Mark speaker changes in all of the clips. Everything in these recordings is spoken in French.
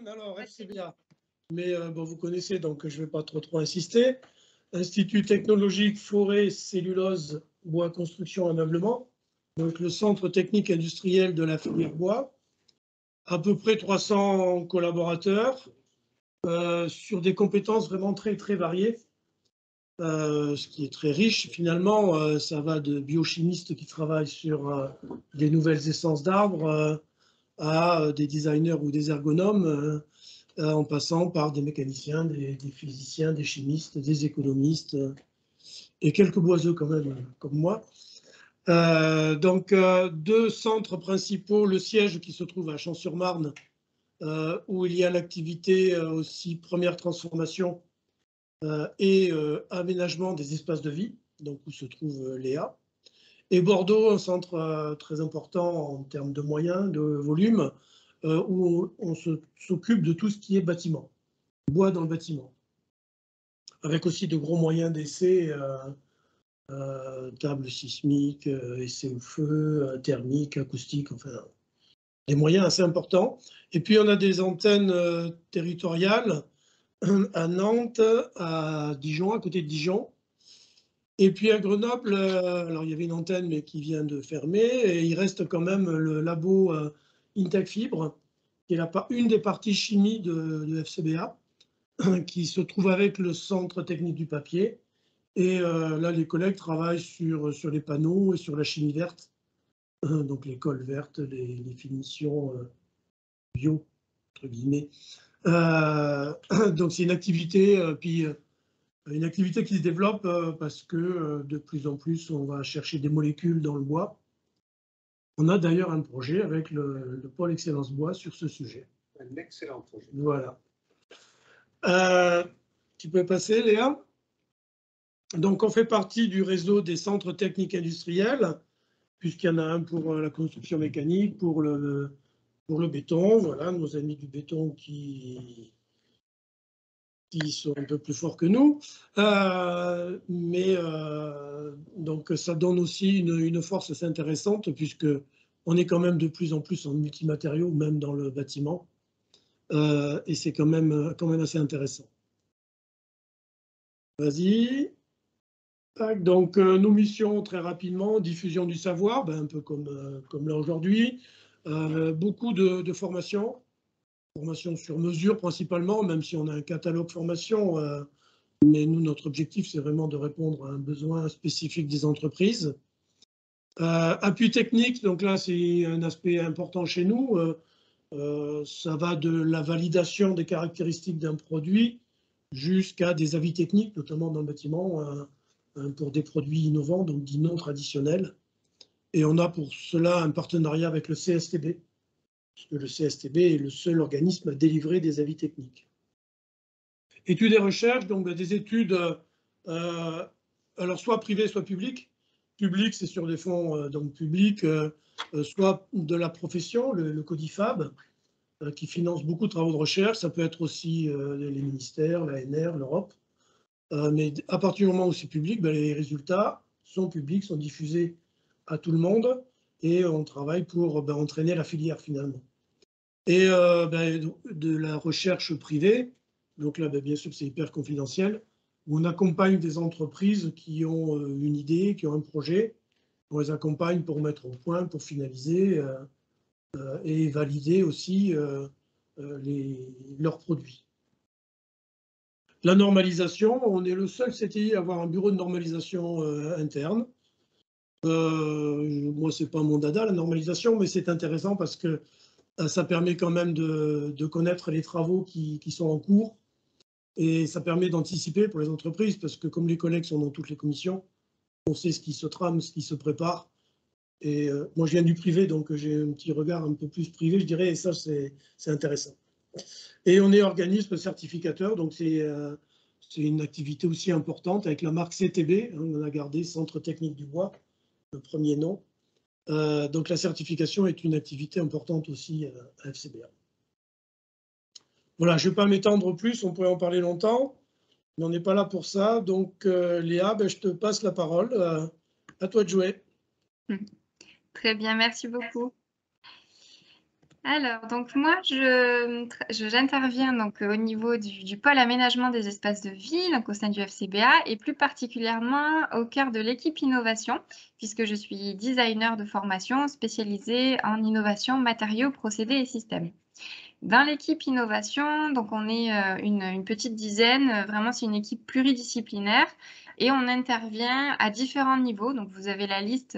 Speaker 1: Alors, FCBA, mais bon, vous connaissez, donc je ne vais pas trop insister. Institut technologique forêt, cellulose, bois, construction, ameublement. Donc, le centre technique industriel de la filière bois. À peu près 300 collaborateurs sur des compétences vraiment très variées. Ce qui est très riche, finalement, ça va de biochimistes qui travaillent sur des nouvelles essences d'arbres à des designers ou des ergonomes, en passant par des mécaniciens, des physiciens, des chimistes, des économistes et quelques boiseux quand même, comme moi. Donc, deux centres principaux, le siège qui se trouve à Champs-sur-Marne, où il y a l'activité aussi première transformation et aménagement des espaces de vie, donc où se trouve Léa. Et Bordeaux, un centre très important en termes de moyens, de volume, où on s'occupe de tout ce qui est bâtiment, bois dans le bâtiment, avec aussi de gros moyens d'essai, table sismique, essai au feu, thermique, acoustique, enfin, des moyens assez importants. Et puis on a des antennes territoriales à Nantes, à Dijon, à côté de Dijon. Et puis à Grenoble, alors il y avait une antenne mais qui vient de fermer, et il reste quand même le labo Intec Fibre, qui est une des parties chimie de FCBA, qui se trouve avec le centre technique du papier. Et là, les collègues travaillent sur les panneaux et sur la chimie verte, donc les cols vertes, les finitions bio, entre guillemets. Donc c'est une activité, une activité qui se développe parce que de plus en plus, on va chercher des molécules dans le bois. On a d'ailleurs un projet avec le pôle Excellence Bois sur ce sujet.
Speaker 2: Un excellent projet.
Speaker 1: Voilà. Tu peux passer, Léa? Donc, on fait partie du réseau des centres techniques industriels, puisqu'il y en a un pour la construction mécanique, pour le béton. Voilà, nos amis du béton qui sont un peu plus forts que nous. Donc, ça donne aussi une force assez intéressante, puisque on est quand même de plus en plus en multimatériaux, même dans le bâtiment. Et c'est quand même assez intéressant. Vas-y. Donc, nos missions, très rapidement, diffusion du savoir, un peu comme là aujourd'hui. Beaucoup de formations sur mesure principalement, même si on a un catalogue formation. Mais nous, notre objectif, c'est vraiment de répondre à un besoin spécifique des entreprises. Appui technique, donc là, c'est un aspect important chez nous. Ça va de la validation des caractéristiques d'un produit jusqu'à des avis techniques, notamment dans le bâtiment, pour des produits innovants, donc dits non traditionnels. Et on a pour cela un partenariat avec le CSTB, puisque le CSTB est le seul organisme à délivrer des avis techniques. Études et recherches, donc des études, alors soit privées, soit publiques. Publiques, c'est sur des fonds donc publics, soit de la profession, le Codifab, qui finance beaucoup de travaux de recherche. Ça peut être aussi les ministères, l'ANR, l'Europe. Mais à partir du moment où c'est public, les résultats sont publics, sont diffusés à tout le monde, et on travaille pour entraîner la filière finalement. Et de la recherche privée, donc là bien sûr c'est hyper confidentiel, où on accompagne des entreprises qui ont une idée, qui ont un projet, on les accompagne pour mettre au point, pour finaliser et valider aussi leurs produits. La normalisation, on est le seul CTI à avoir un bureau de normalisation interne. Moi, ce n'est pas mon dada, la normalisation, mais c'est intéressant parce que ça permet quand même de connaître les travaux qui sont en cours, et ça permet d'anticiper pour les entreprises parce que comme les collègues sont dans toutes les commissions, on sait ce qui se trame, ce qui se prépare. Et moi, je viens du privé, donc j'ai un petit regard un peu plus privé, je dirais, et ça, c'est intéressant. Et on est organisme certificateur, donc c'est une activité aussi importante avec la marque CTB. On a gardé Centre Technique du Bois, le premier nom. Donc la certification est une activité importante aussi à FCBA. Voilà, je ne vais pas m'étendre plus, on pourrait en parler longtemps, mais on n'est pas là pour ça. Donc Léa, je te passe la parole. À toi de jouer.
Speaker 3: Très bien, merci beaucoup.
Speaker 2: Alors, donc moi, j'interviens donc au niveau du pôle aménagement des espaces de vie, donc au sein du FCBA, et plus particulièrement au cœur de l'équipe innovation, puisque je suis designer de formation spécialisée en innovation, matériaux, procédés et systèmes. Dans l'équipe innovation, donc on est une petite dizaine, vraiment c'est une équipe pluridisciplinaire et on intervient à différents niveaux. Donc vous avez la liste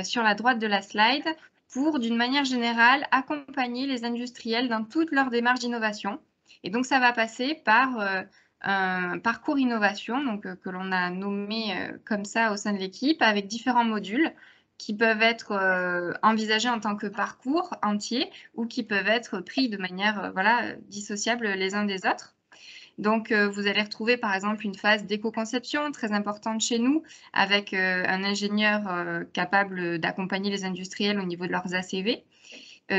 Speaker 2: sur la droite de la slide pour, d'une manière générale, accompagner les industriels dans toute leur démarche d'innovation. Et donc ça va passer par un parcours innovation, donc que l'on a nommé comme ça au sein de l'équipe, avec différents modules qui peuvent être envisagés en tant que parcours entier ou qui peuvent être pris de manière voilà, dissociable les uns des autres. Donc, vous allez retrouver par exemple une phase d'éco-conception très importante chez nous, avec un ingénieur capable d'accompagner les industriels au niveau de leurs ACV.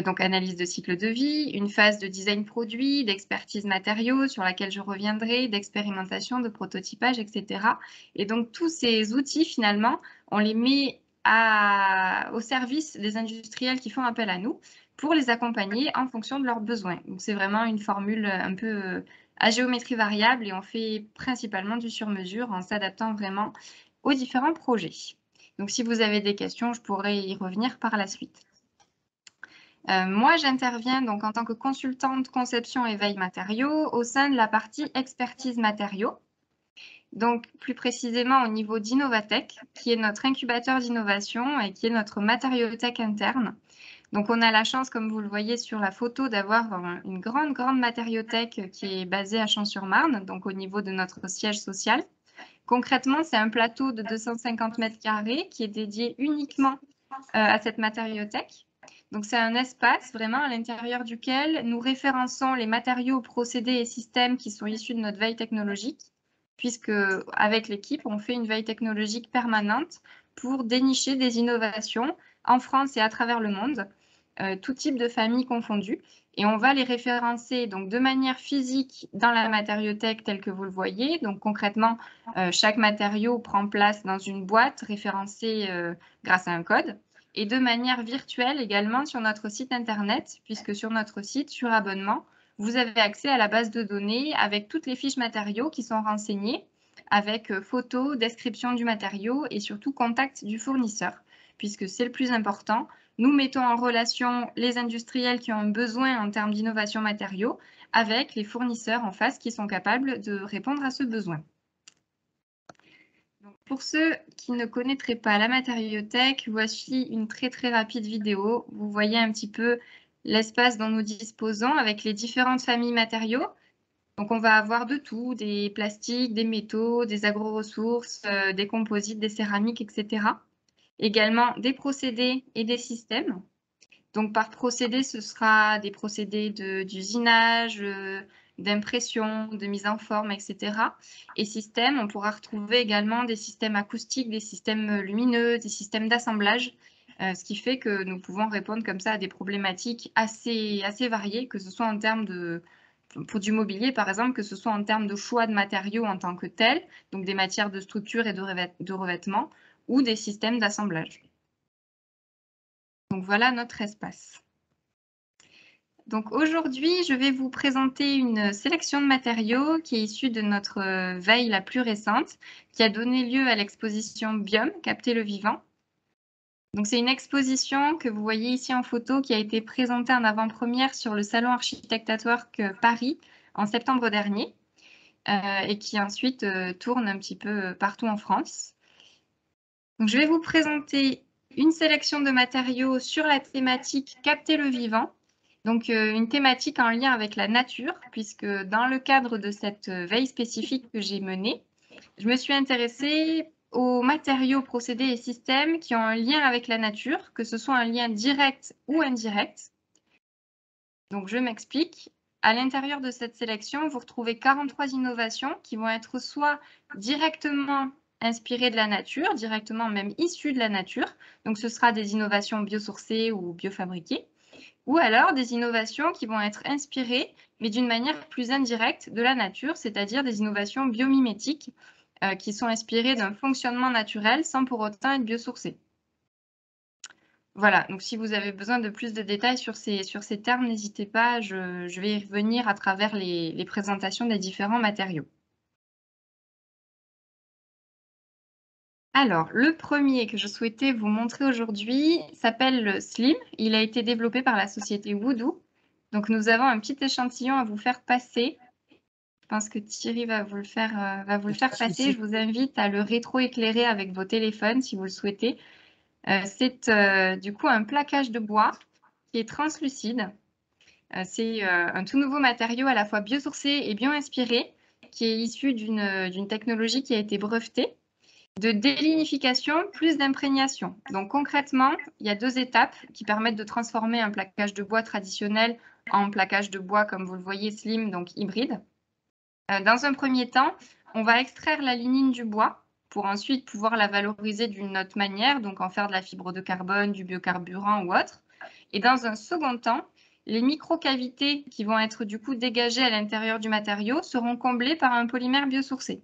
Speaker 2: Donc, analyse de cycle de vie, une phase de design produit, d'expertise matériaux sur laquelle je reviendrai, d'expérimentation, de prototypage, etc. Et donc, tous ces outils, finalement, on les met au service des industriels qui font appel à nous pour les accompagner en fonction de leurs besoins. Donc, c'est vraiment une formule un peu à géométrie variable et on fait principalement du sur-mesure en s'adaptant vraiment aux différents projets. Donc, si vous avez des questions, je pourrais y revenir par la suite. Moi, j'interviens donc en tant que consultante conception et veille matériaux au sein de la partie expertise matériaux. Donc, plus précisément au niveau d'Innovatech, qui est notre incubateur d'innovation et qui est notre matériothèque interne. Donc, on a la chance, comme vous le voyez sur la photo, d'avoir une grande matériothèque qui est basée à Champs-sur-Marne, donc au niveau de notre siège social. Concrètement, c'est un plateau de 250 mètres carrés qui est dédié uniquement à cette matériothèque. Donc, c'est un espace vraiment à l'intérieur duquel nous référençons les matériaux, procédés et systèmes qui sont issus de notre veille technologique, puisque avec l'équipe, on fait une veille technologique permanente pour dénicher des innovations en France et à travers le monde, tout type de familles confondues. Et on va les référencer donc de manière physique dans la matériothèque telle que vous le voyez. Donc concrètement, chaque matériau prend place dans une boîte référencée grâce à un code. Et de manière virtuelle également sur notre site internet, puisque sur notre site, sur abonnement, vous avez accès à la base de données avec toutes les fiches matériaux qui sont renseignées, avec photos, description du matériau et surtout contact du fournisseur, puisque c'est le plus important. Nous mettons en relation les industriels qui ont un besoin en termes d'innovation matériaux avec les fournisseurs en face qui sont capables de répondre à ce besoin. Donc, pour ceux qui ne connaîtraient pas la matériothèque, voici une très rapide vidéo. Vous voyez un petit peu l'espace dont nous disposons avec les différentes familles matériaux. Donc, on va avoir de tout, des plastiques, des métaux, des agro-ressources, des composites, des céramiques, etc. Également des procédés et des systèmes. Donc, par procédé, ce sera des procédés d'usinage, d'impression, de mise en forme, etc. Et système, on pourra retrouver également des systèmes acoustiques, des systèmes lumineux, des systèmes d'assemblage, ce qui fait que nous pouvons répondre comme ça à des problématiques assez variées, que ce soit en termes pour du mobilier, par exemple, que ce soit en termes de choix de matériaux en tant que tels, donc des matières de structure et de revêtement, ou des systèmes d'assemblage. Donc voilà notre espace. Donc aujourd'hui, je vais vous présenter une sélection de matériaux qui est issue de notre veille la plus récente, qui a donné lieu à l'exposition Biome, Capter le vivant. Donc c'est une exposition que vous voyez ici en photo qui a été présentée en avant-première sur le Salon Architect at Work Paris en septembre dernier et qui ensuite tourne un petit peu partout en France. Donc je vais vous présenter une sélection de matériaux sur la thématique Capter le vivant. Donc, une thématique en lien avec la nature, puisque dans le cadre de cette veille spécifique que j'ai menée, je me suis intéressée aux matériaux, procédés et systèmes qui ont un lien avec la nature, que ce soit un lien direct ou indirect. Donc, je m'explique. À l'intérieur de cette sélection, vous retrouvez 43 innovations qui vont être soit directement inspirées de la nature, directement même issues de la nature. Donc, ce sera des innovations biosourcées ou biofabriquées, ou alors des innovations qui vont être inspirées, mais d'une manière plus indirecte de la nature, c'est-à-dire des innovations biomimétiques qui sont inspirées d'un fonctionnement naturel sans pour autant être biosourcées. Voilà, donc si vous avez besoin de plus de détails sur ces termes, n'hésitez pas, je vais y revenir à travers les présentations des différents matériaux. Alors, le premier que je souhaitais vous montrer aujourd'hui s'appelle le Slim. Il a été développé par la société Voodoo. Donc, nous avons un petit échantillon à vous faire passer. Je pense que Thierry va vous le faire passer. Je vous invite à le rétroéclairer avec vos téléphones si vous le souhaitez. C'est du coup un plaquage de bois qui est translucide. C'est un tout nouveau matériau à la fois biosourcé et bio-inspiré qui est issu d'une technologie qui a été brevetée. De délignification plus d'imprégnation. Donc concrètement, il y a 2 étapes qui permettent de transformer un plaquage de bois traditionnel en plaquage de bois, comme vous le voyez, slim, donc hybride. Dans un premier temps, on va extraire la lignine du bois pour ensuite pouvoir la valoriser d'une autre manière, donc en faire de la fibre de carbone, du biocarburant ou autre. Et dans un second temps, les microcavités qui vont être du coup dégagées à l'intérieur du matériau seront comblées par un polymère biosourcé.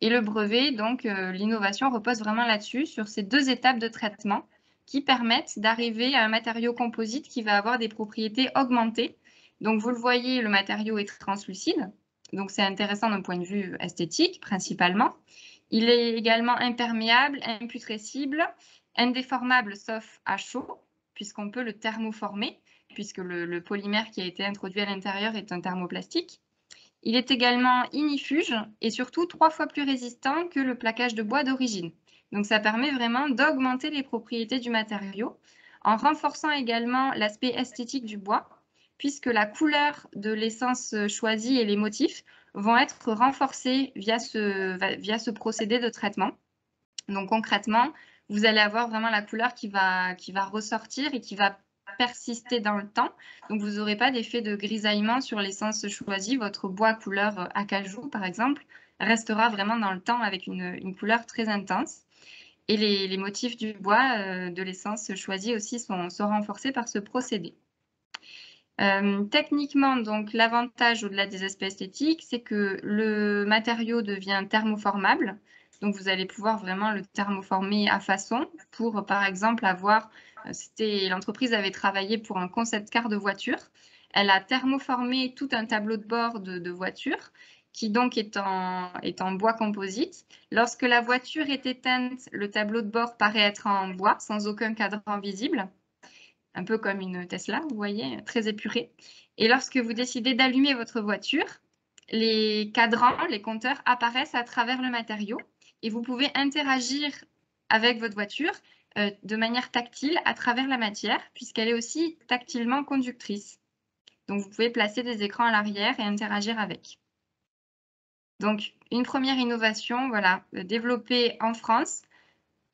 Speaker 2: Et le brevet, donc l'innovation repose vraiment là-dessus, sur ces 2 étapes de traitement qui permettent d'arriver à un matériau composite qui va avoir des propriétés augmentées. Donc vous le voyez, le matériau est translucide, donc c'est intéressant d'un point de vue esthétique principalement. Il est également imperméable, imputrescible, indéformable sauf à chaud, puisqu'on peut le thermoformer, puisque le polymère qui a été introduit à l'intérieur est un thermoplastique. Il est également inifuge et surtout 3 fois plus résistant que le plaquage de bois d'origine. Donc ça permet vraiment d'augmenter les propriétés du matériau en renforçant également l'aspect esthétique du bois, puisque la couleur de l'essence choisie et les motifs vont être renforcés via ce procédé de traitement. Donc concrètement, vous allez avoir vraiment la couleur qui va ressortir et qui va persister dans le temps. Donc, vous n'aurez pas d'effet de grisaillement sur l'essence choisie. Votre bois couleur acajou, par exemple, restera vraiment dans le temps avec une couleur très intense. Et les motifs du bois de l'essence choisie aussi sont renforcés par ce procédé. Techniquement, donc, l'avantage au-delà des aspects esthétiques, c'est que le matériau devient thermoformable. Donc, vous allez pouvoir vraiment le thermoformer à façon pour, par exemple, avoir... L'entreprise avait travaillé pour un concept car de voiture. Elle a thermoformé tout un tableau de bord de voiture qui donc est en bois composite. Lorsque la voiture est éteinte, le tableau de bord paraît être en bois, sans aucun cadran visible. Un peu comme une Tesla, vous voyez, très épurée. Et lorsque vous décidez d'allumer votre voiture, les cadrans, les compteurs apparaissent à travers le matériau et vous pouvez interagir avec votre voiture de manière tactile à travers la matière puisqu'elle est aussi tactilement conductrice. Donc, vous pouvez placer des écrans à l'arrière et interagir avec. Donc, une première innovation, voilà, développée en France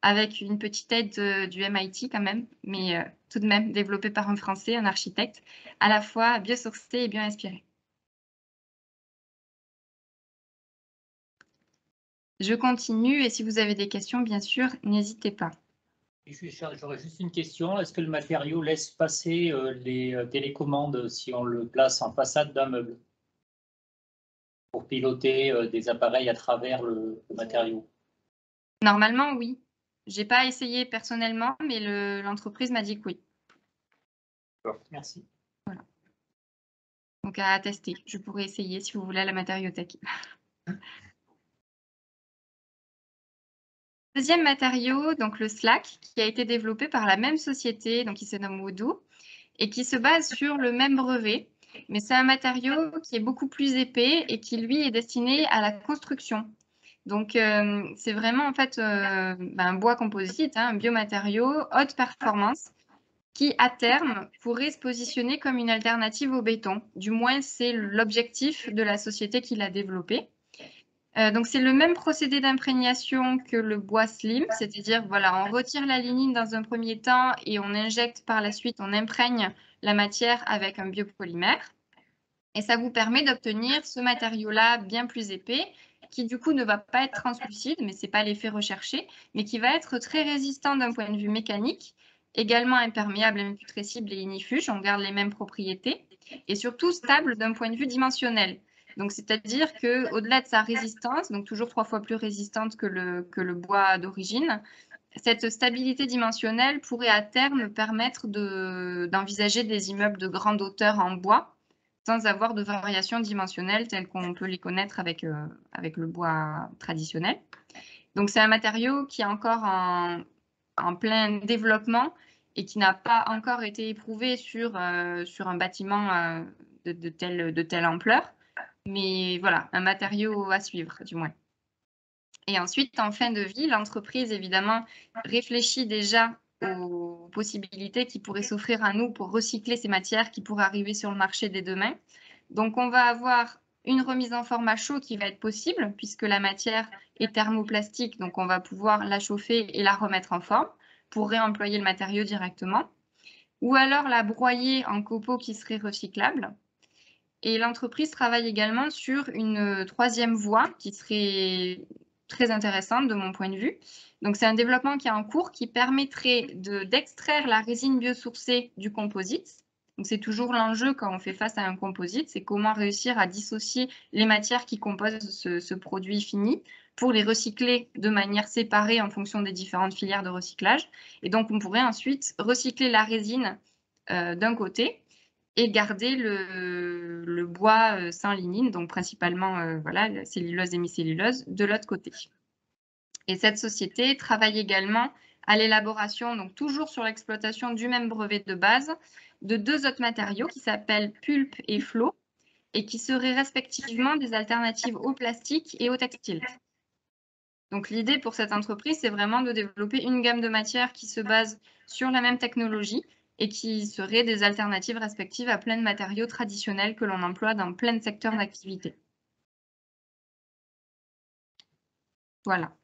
Speaker 2: avec une petite aide du MIT quand même, mais tout de même développé par un Français, un architecte, à la fois biosourcé et bien inspiré. Je continue et si vous avez des questions, bien sûr, n'hésitez pas.
Speaker 3: J'aurais juste une question. Est-ce que le matériau laisse passer les télécommandes si on le place en façade d'un meuble pour piloter des appareils à travers le matériau?
Speaker 2: Normalement, oui. Je n'ai pas essayé personnellement, mais l'entreprise m'a dit que oui.
Speaker 3: Merci.
Speaker 2: Voilà. Donc à tester. Je pourrais essayer si vous voulez à la matériothèque. Deuxième matériau, donc le Slack, qui a été développé par la même société, donc qui se nomme Voodoo, et qui se base sur le même brevet. Mais c'est un matériau qui est beaucoup plus épais et qui, lui, est destiné à la construction. Donc, c'est vraiment en fait un bois composite, un biomatériau haute performance qui, à terme, pourrait se positionner comme une alternative au béton. Du moins, c'est l'objectif de la société qui l'a développé. Donc, c'est le même procédé d'imprégnation que le bois slim, c'est-à-dire, voilà, on retire la lignine dans un premier temps et on injecte par la suite, on imprègne la matière avec un biopolymère. Et ça vous permet d'obtenir ce matériau-là bien plus épais, qui du coup ne va pas être translucide, mais ce n'est pas l'effet recherché, mais qui va être très résistant d'un point de vue mécanique, également imperméable, imputrescible et inifuge, on garde les mêmes propriétés, et surtout stable d'un point de vue dimensionnel. Donc, c'est-à-dire qu'au-delà de sa résistance, donc toujours 3 fois plus résistante que le bois d'origine, cette stabilité dimensionnelle pourrait à terme permettre d'envisager des immeubles de grande hauteur en bois sans avoir de variations dimensionnelles telles qu'on peut les connaître avec le bois traditionnel. Donc, c'est un matériau qui est encore en plein développement et qui n'a pas encore été éprouvé sur un bâtiment de telle ampleur. Mais voilà, un matériau à suivre, du moins. Et ensuite, en fin de vie, l'entreprise, évidemment, réfléchit déjà aux possibilités qui pourraient s'offrir à nous pour recycler ces matières qui pourraient arriver sur le marché dès demain. Donc, on va avoir une remise en forme à chaud qui va être possible puisque la matière est thermoplastique, donc on va pouvoir la chauffer et la remettre en forme pour réemployer le matériau directement. Ou alors la broyer en copeaux qui seraient recyclables. Et l'entreprise travaille également sur une troisième voie qui serait très intéressante de mon point de vue. Donc, c'est un développement qui est en cours qui permettrait d'extraire la résine biosourcée du composite. Donc, c'est toujours l'enjeu quand on fait face à un composite, c'est comment réussir à dissocier les matières qui composent ce produit fini pour les recycler de manière séparée en fonction des différentes filières de recyclage. Et donc, on pourrait ensuite recycler la résine d'un côté et garder le bois sans lignine, donc principalement voilà, la cellulose et hémicellulose, de l'autre côté. Et cette société travaille également à l'élaboration, donc toujours sur l'exploitation du même brevet de base, de deux autres matériaux qui s'appellent pulpe et flot, et qui seraient respectivement des alternatives au plastique et au textile. Donc l'idée pour cette entreprise, c'est vraiment de développer une gamme de matières qui se base sur la même technologie et qui seraient des alternatives respectives à plein de matériaux traditionnels que l'on emploie dans plein de secteurs d'activité. Voilà.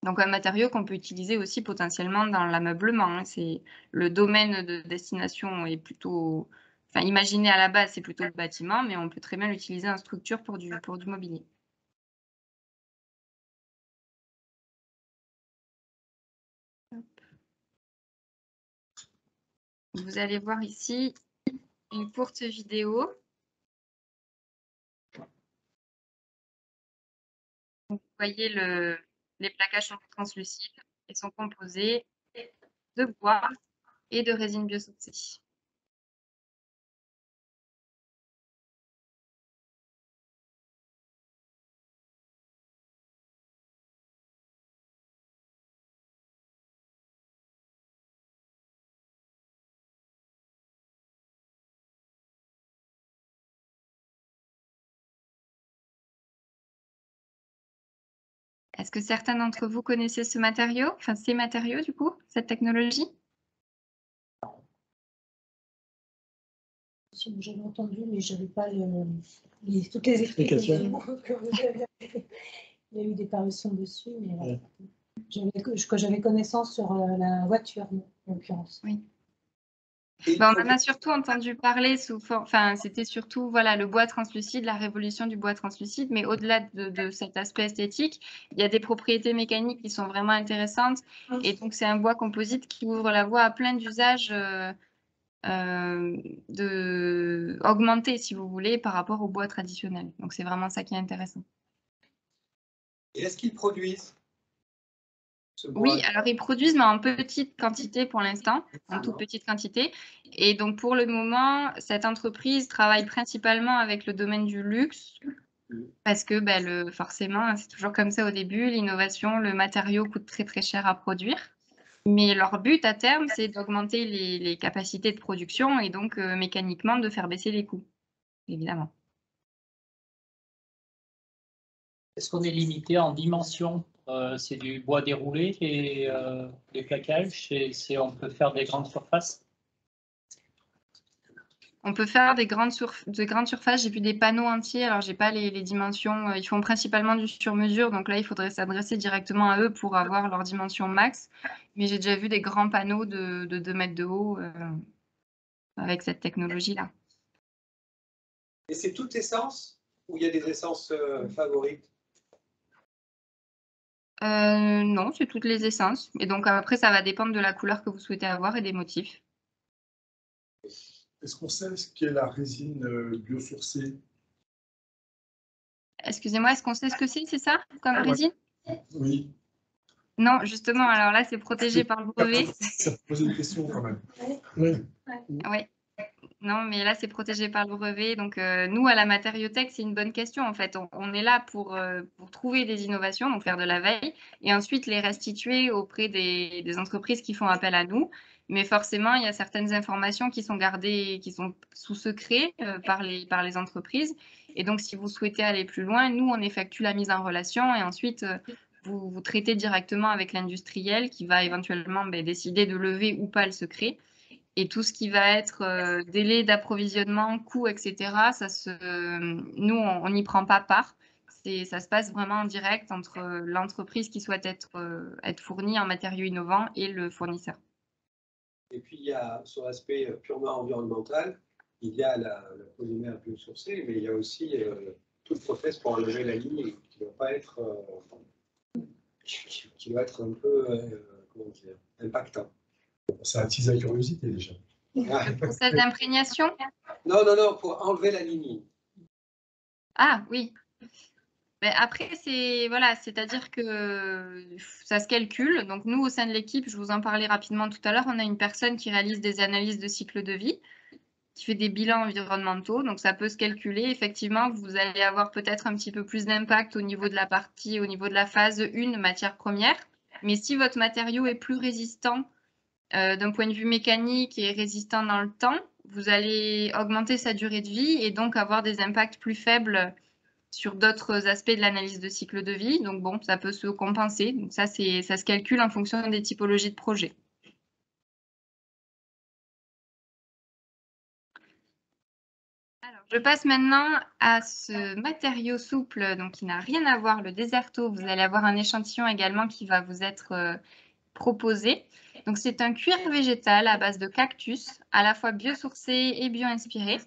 Speaker 2: Donc un matériau qu'on peut utiliser aussi potentiellement dans l'ameublement. Hein. C'est le domaine de destination est plutôt, enfin imaginé à la base, c'est plutôt le bâtiment, mais on peut très bien l'utiliser en structure pour du mobilier. Vous allez voir ici une courte vidéo. Donc, vous voyez les plaquages sont translucides et sont composés de bois et de résine biosourcée. Est-ce que certains d'entre vous connaissaient ce matériau, enfin ces matériaux du coup, cette technologie?
Speaker 4: J'avais entendu, mais je n'avais pas toutes les explications. Il y a eu des parutions dessus, mais ouais. J'avais connaissance sur la voiture, en l'occurrence. Oui.
Speaker 2: Ben, on en a surtout entendu parler enfin, c'était surtout voilà, le bois translucide, la révolution du bois translucide, mais au-delà de cet aspect esthétique, il y a des propriétés mécaniques qui sont vraiment intéressantes. Et donc, c'est un bois composite qui ouvre la voie à plein d'usages augmentés, si vous voulez, par rapport au bois traditionnel. Donc, c'est vraiment ça qui est intéressant.
Speaker 5: Et est-ce qu'ils produisent ?
Speaker 2: Oui, alors ils produisent, mais en petite quantité pour l'instant, en toute petite quantité. Et donc pour le moment, cette entreprise travaille principalement avec le domaine du luxe, parce que ben, forcément, c'est toujours comme ça au début, l'innovation, le matériau coûte très très cher à produire. Mais leur but à terme, c'est d'augmenter les capacités de production et donc mécaniquement de faire baisser les coûts, évidemment.
Speaker 3: Est-ce qu'on est limité en dimension? C'est du bois déroulé et les plaquages, on peut faire des grandes surfaces?
Speaker 2: On peut faire de grandes surfaces. J'ai vu des panneaux entiers. Alors, j'ai pas les dimensions. Ils font principalement du sur-mesure. Donc là, il faudrait s'adresser directement à eux pour avoir leur dimension max. Mais j'ai déjà vu des grands panneaux de 2 mètres de haut avec cette technologie-là.
Speaker 5: Et c'est toute essence ou il y a des essences favorites?
Speaker 2: Non, c'est toutes les essences. Et donc après, ça va dépendre de la couleur que vous souhaitez avoir et des motifs.
Speaker 6: Est-ce qu'on sait ce qu'est la résine biosourcée?
Speaker 2: Excusez-moi, est-ce qu'on sait ce que c'est ça, comme résine?
Speaker 6: Oui.
Speaker 2: Non, justement, alors là, c'est protégé par le brevet.
Speaker 6: Ça pose une question quand même.
Speaker 1: Oui.
Speaker 2: Oui. Non, mais là, c'est protégé par le brevet. Donc, nous, à la Matériothèque, c'est une bonne question, en fait. On est là pour trouver des innovations, donc faire de la veille, et ensuite les restituer auprès des entreprises qui font appel à nous. Mais forcément, il y a certaines informations qui sont gardées, qui sont sous secret par les entreprises. Et donc, si vous souhaitez aller plus loin, nous, on effectue la mise en relation et ensuite, vous traitez directement avec l'industriel qui va éventuellement décider de lever ou pas le secret. Et tout ce qui va être délai d'approvisionnement, coût, etc., nous, on n'y prend pas part. Ça se passe vraiment en direct entre l'entreprise qui souhaite être fournie en matériaux innovants et le fournisseur.
Speaker 5: Et puis, il y a sur l'aspect purement environnemental, il y a la polymère biosourcée, mais il y a aussi tout le process pour enlever la ligne qui doit pas être, qui doit être un peu, comment dire, impactant.
Speaker 6: Ça attise la curiosité déjà.
Speaker 2: Le process d'imprégnation?
Speaker 5: Non, non, non, pour enlever la ligne.
Speaker 2: Ah oui. Mais après, c'est-à-dire que ça se calcule. Donc nous, au sein de l'équipe, je vous en parlais rapidement tout à l'heure, on a une personne qui réalise des analyses de cycle de vie, qui fait des bilans environnementaux. Donc ça peut se calculer. Effectivement, vous allez avoir peut-être un petit peu plus d'impact au niveau de la phase 1, matière première. Mais si votre matériau est plus résistant d'un point de vue mécanique et résistant dans le temps, vous allez augmenter sa durée de vie et donc avoir des impacts plus faibles sur d'autres aspects de l'analyse de cycle de vie. Donc bon, ça peut se compenser. Donc ça se calcule en fonction des typologies de projets. Alors, je passe maintenant à ce matériau souple, donc qui n'a rien à voir, le Deserto. Vous allez avoir un échantillon également qui va vous être proposé. Donc c'est un cuir végétal à base de cactus, à la fois biosourcé et bio-inspiré.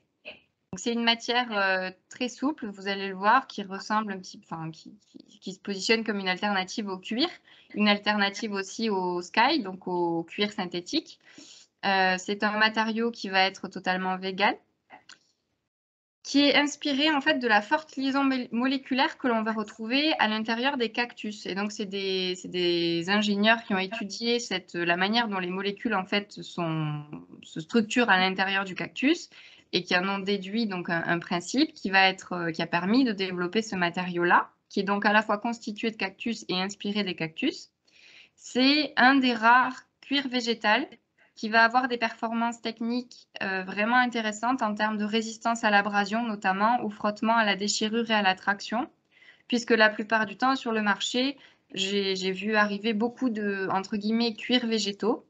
Speaker 2: C'est une matière très souple, vous allez le voir, qui ressemble un petit, enfin, qui se positionne comme une alternative au cuir, une alternative aussi au sky, donc au cuir synthétique. C'est un matériau qui va être totalement vegan, qui est inspiré en fait de la forte liaison moléculaire que l'on va retrouver à l'intérieur des cactus. Et donc c'est des ingénieurs qui ont étudié la manière dont les molécules en fait se structurent à l'intérieur du cactus et qui en ont déduit donc un principe qui a permis de développer ce matériau-là, qui est donc à la fois constitué de cactus et inspiré des cactus. C'est un des rares cuirs végétals qui va avoir des performances techniques vraiment intéressantes en termes de résistance à l'abrasion, notamment au frottement, à la déchirure et à la traction, puisque la plupart du temps sur le marché, j'ai vu arriver beaucoup de, entre guillemets, cuirs végétaux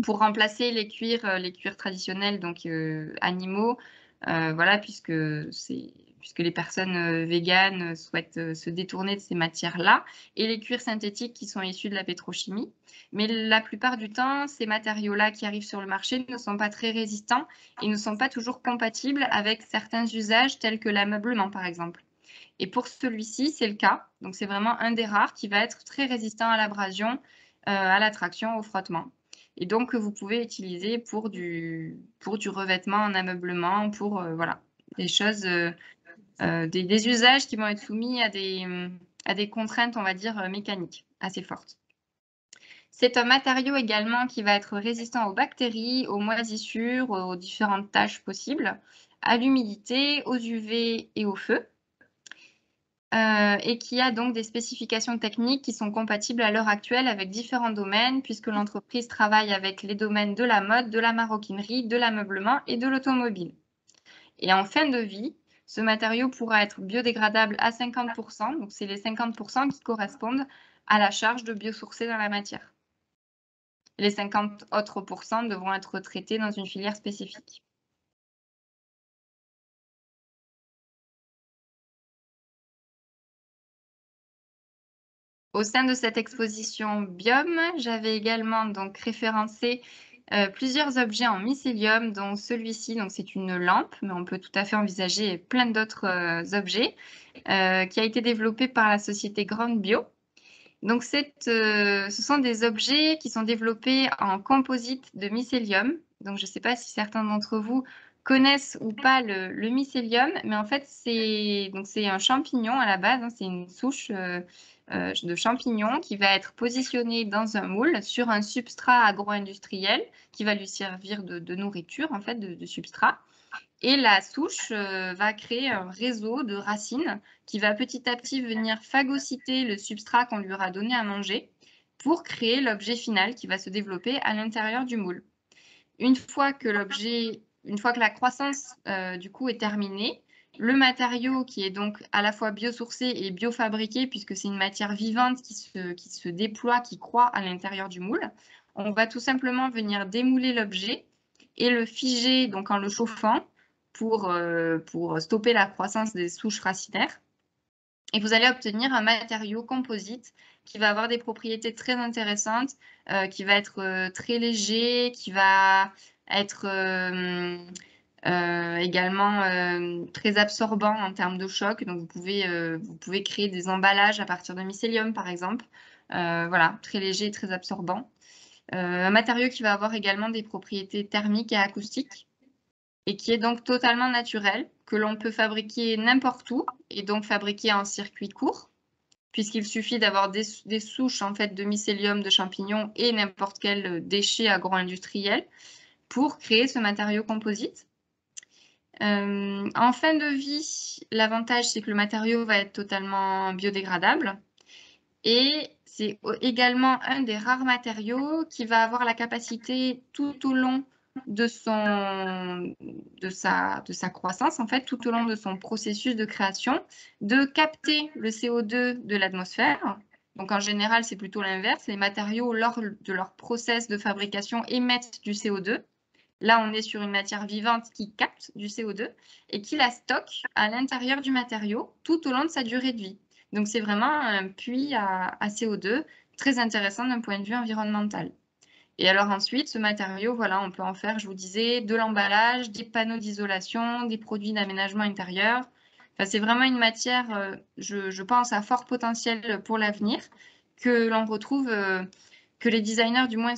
Speaker 2: pour remplacer les cuirs traditionnels, donc animaux, voilà, puisque les personnes véganes souhaitent se détourner de ces matières-là, et les cuirs synthétiques qui sont issus de la pétrochimie. Mais la plupart du temps, ces matériaux-là qui arrivent sur le marché ne sont pas très résistants et ne sont pas toujours compatibles avec certains usages tels que l'ameublement, par exemple. Et pour celui-ci, c'est le cas. Donc, c'est vraiment un des rares qui va être très résistant à l'abrasion, à la traction, au frottement. Et donc, vous pouvez utiliser pour du revêtement en ameublement, pour voilà, des choses, des usages qui vont être soumis à des contraintes, on va dire, mécaniques assez fortes. C'est un matériau également qui va être résistant aux bactéries, aux moisissures, aux différentes tâches possibles, à l'humidité, aux UV et au feu. Et qui a donc des spécifications techniques qui sont compatibles à l'heure actuelle avec différents domaines, puisque l'entreprise travaille avec les domaines de la mode, de la maroquinerie, de l'ameublement et de l'automobile. Et en fin de vie, ce matériau pourra être biodégradable à 50%, donc c'est les 50% qui correspondent à la charge de biosourcé dans la matière. Les 50 autres pourcents devront être traités dans une filière spécifique. Au sein de cette exposition Biome, j'avais également donc référencé plusieurs objets en mycélium, dont celui-ci, donc c'est une lampe, mais on peut tout à fait envisager plein d'autres objets, qui a été développé par la société Grande Bio. Donc ce sont des objets qui sont développés en composite de mycélium. Donc je ne sais pas si certains d'entre vous connaissent ou pas le mycélium, mais en fait c'est un champignon à la base, hein, c'est une souche de champignons qui va être positionné dans un moule sur un substrat agro-industriel qui va lui servir de nourriture, en fait, de substrat. Et la souche va créer un réseau de racines qui va petit à petit venir phagocyter le substrat qu'on lui aura donné à manger pour créer l'objet final qui va se développer à l'intérieur du moule. Une fois que la croissance du coup est terminée, le matériau qui est donc à la fois biosourcé et biofabriqué, puisque c'est une matière vivante qui se déploie, qui croît à l'intérieur du moule, on va tout simplement venir démouler l'objet et le figer donc en le chauffant pour stopper la croissance des souches racinaires. Et vous allez obtenir un matériau composite qui va avoir des propriétés très intéressantes, qui va être très léger, qui va être également très absorbant en termes de choc. Donc, vous pouvez créer des emballages à partir de mycélium, par exemple. Voilà, très léger, très absorbant. Un matériau qui va avoir également des propriétés thermiques et acoustiques et qui est donc totalement naturel, que l'on peut fabriquer n'importe où et donc fabriquer en circuit court, puisqu'il suffit d'avoir des souches en fait, de mycélium, de champignons et n'importe quel déchet agro-industriel pour créer ce matériau composite. En fin de vie, l'avantage, c'est que le matériau va être totalement biodégradable et c'est également un des rares matériaux qui va avoir la capacité tout au long de sa croissance, en fait, tout au long de son processus de création, de capter le CO2 de l'atmosphère. Donc, en général, c'est plutôt l'inverse. Les matériaux, lors de leur process de fabrication, émettent du CO2. Là, on est sur une matière vivante qui capte du CO2 et qui la stocke à l'intérieur du matériau tout au long de sa durée de vie. Donc, c'est vraiment un puits à CO2 très intéressant d'un point de vue environnemental. Et alors ensuite, ce matériau, voilà, on peut en faire, je vous disais, de l'emballage, des panneaux d'isolation, des produits d'aménagement intérieur. Enfin, c'est vraiment une matière, je pense, à fort potentiel pour l'avenir, que l'on retrouve, que les designers du moins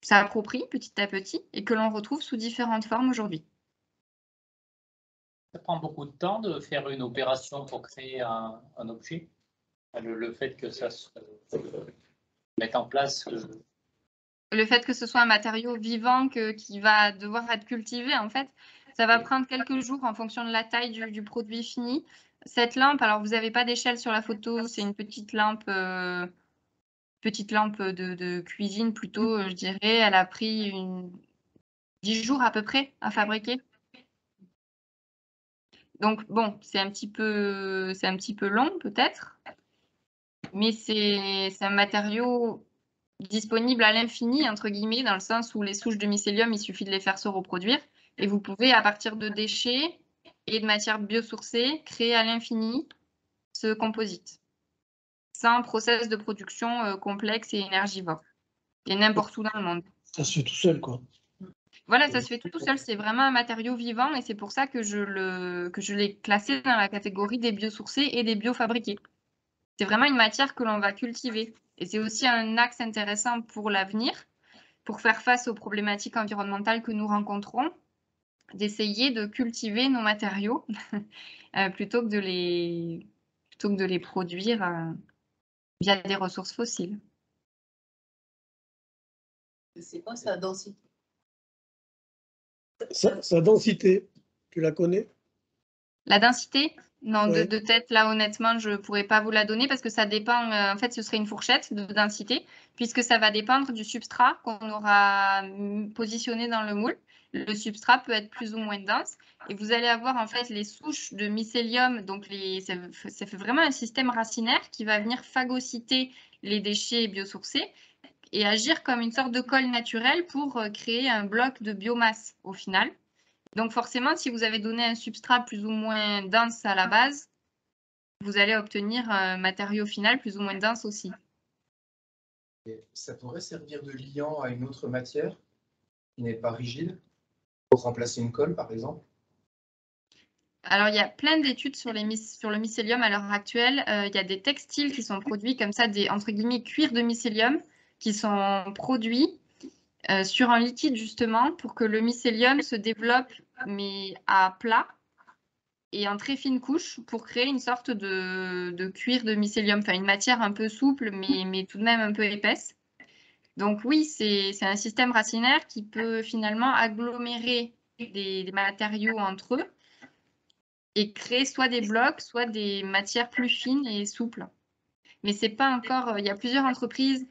Speaker 2: s'approprient petit à petit et que l'on retrouve sous différentes formes aujourd'hui.
Speaker 3: Ça prend beaucoup de temps de faire une opération pour créer un objet. Le fait que ça se mette en place.
Speaker 2: Le fait que ce soit un matériau vivant qui va devoir être cultivé, en fait, ça va prendre quelques jours en fonction de la taille du produit fini. Cette lampe, alors vous n'avez pas d'échelle sur la photo, c'est une petite lampe de cuisine plutôt, je dirais. Elle a pris 10 jours à peu près à fabriquer. Donc bon, c'est un petit peu long peut-être, mais c'est un matériau disponible à l'infini, entre guillemets, dans le sens où les souches de mycélium, il suffit de les faire se reproduire. Et vous pouvez, à partir de déchets et de matières biosourcées, créer à l'infini ce composite, sans process de production complexe et énergivore, et n'importe où dans le monde.
Speaker 1: Ça se fait tout seul, quoi.
Speaker 2: Voilà, ça se fait tout seul. C'est vraiment un matériau vivant et c'est pour ça que je l'ai classé dans la catégorie des biosourcés et des biofabriqués. C'est vraiment une matière que l'on va cultiver. Et c'est aussi un axe intéressant pour l'avenir, pour faire face aux problématiques environnementales que nous rencontrons, d'essayer de cultiver nos matériaux plutôt que de les produire via des ressources fossiles.
Speaker 7: C'est quoi sa densité?
Speaker 1: Sa densité, tu la connais?
Speaker 2: La densité? Non,
Speaker 1: Ouais.
Speaker 2: de tête, là, honnêtement, je ne pourrais pas vous la donner parce que ça dépend, en fait, ce serait une fourchette de densité, puisque ça va dépendre du substrat qu'on aura positionné dans le moule. Le substrat peut être plus ou moins dense et vous allez avoir, en fait, les souches de mycélium, donc ça fait vraiment un système racinaire qui va venir phagocyter les déchets biosourcés et agir comme une sorte de colle naturelle pour créer un bloc de biomasse au final. Donc forcément, si vous avez donné un substrat plus ou moins dense à la base, vous allez obtenir un matériau final plus ou moins dense aussi.
Speaker 8: Et ça pourrait servir de liant à une autre matière qui n'est pas rigide, pour remplacer une colle par exemple?
Speaker 2: Alors, il y a plein d'études sur le mycélium à l'heure actuelle. Il y a des textiles qui sont produits comme ça, des entre guillemets cuirs de mycélium, qui sont produits sur un liquide justement pour que le mycélium se développe mais à plat et en très fine couche pour créer une sorte de cuir de mycélium, enfin une matière un peu souple mais tout de même un peu épaisse. Donc oui, c'est un système racinaire qui peut finalement agglomérer des matériaux entre eux et créer soit des blocs, soit des matières plus fines et souples. Mais c'est pas encore. Il y a plusieurs entreprises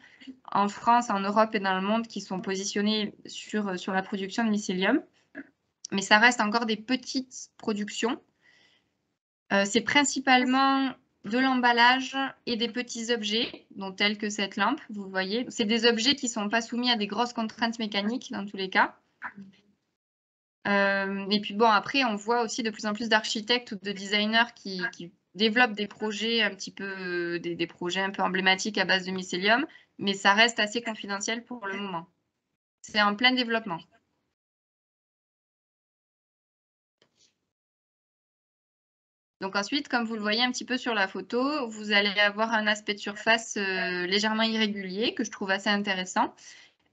Speaker 2: en France, en Europe et dans le monde qui sont positionnées sur la production de mycélium, mais ça reste encore des petites productions. C'est principalement de l'emballage et des petits objets, dont tels que cette lampe, vous voyez. C'est des objets qui ne sont pas soumis à des grosses contraintes mécaniques dans tous les cas. Et puis bon, après, on voit aussi de plus en plus d'architectes ou de designers qui développent des projets un petit peu, des projets un peu emblématiques à base de mycélium, mais ça reste assez confidentiel pour le moment. C'est en plein développement. Donc ensuite, comme vous le voyez un petit peu sur la photo, vous allez avoir un aspect de surface légèrement irrégulier que je trouve assez intéressant.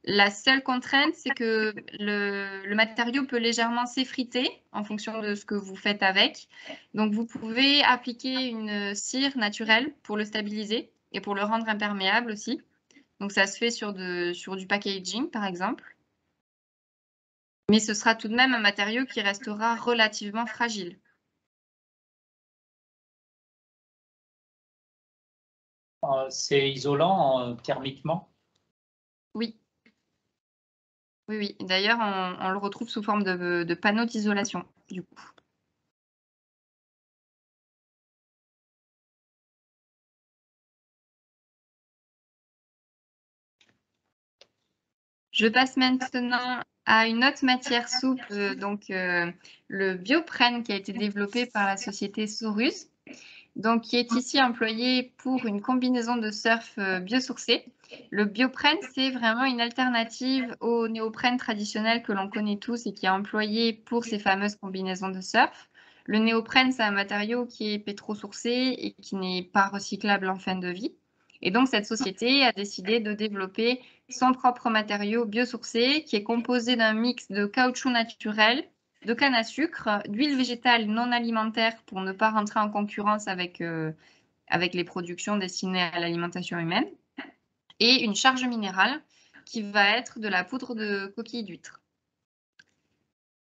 Speaker 2: La seule contrainte, c'est que le matériau peut légèrement s'effriter en fonction de ce que vous faites avec. Donc, vous pouvez appliquer une cire naturelle pour le stabiliser et pour le rendre imperméable aussi. Donc, ça se fait sur du packaging, par exemple. Mais ce sera tout de même un matériau qui restera relativement fragile.
Speaker 3: C'est isolant thermiquement?
Speaker 2: Oui. Oui, oui. D'ailleurs, on le retrouve sous forme de panneaux d'isolation, du coup. Je passe maintenant à une autre matière souple, donc le bioprène qui a été développé par la société Sorus, donc qui est ici employé pour une combinaison de surf biosourcée. Le bioprène, c'est vraiment une alternative au néoprène traditionnel que l'on connaît tous et qui est employé pour ces fameuses combinaisons de surf. Le néoprène, c'est un matériau qui est pétrosourcé et qui n'est pas recyclable en fin de vie. Et donc, cette société a décidé de développer son propre matériau biosourcé qui est composé d'un mix de caoutchouc naturel, de canne à sucre, d'huile végétale non alimentaire pour ne pas rentrer en concurrence avec les productions destinées à l'alimentation humaine, et une charge minérale qui va être de la poudre de coquille d'huître.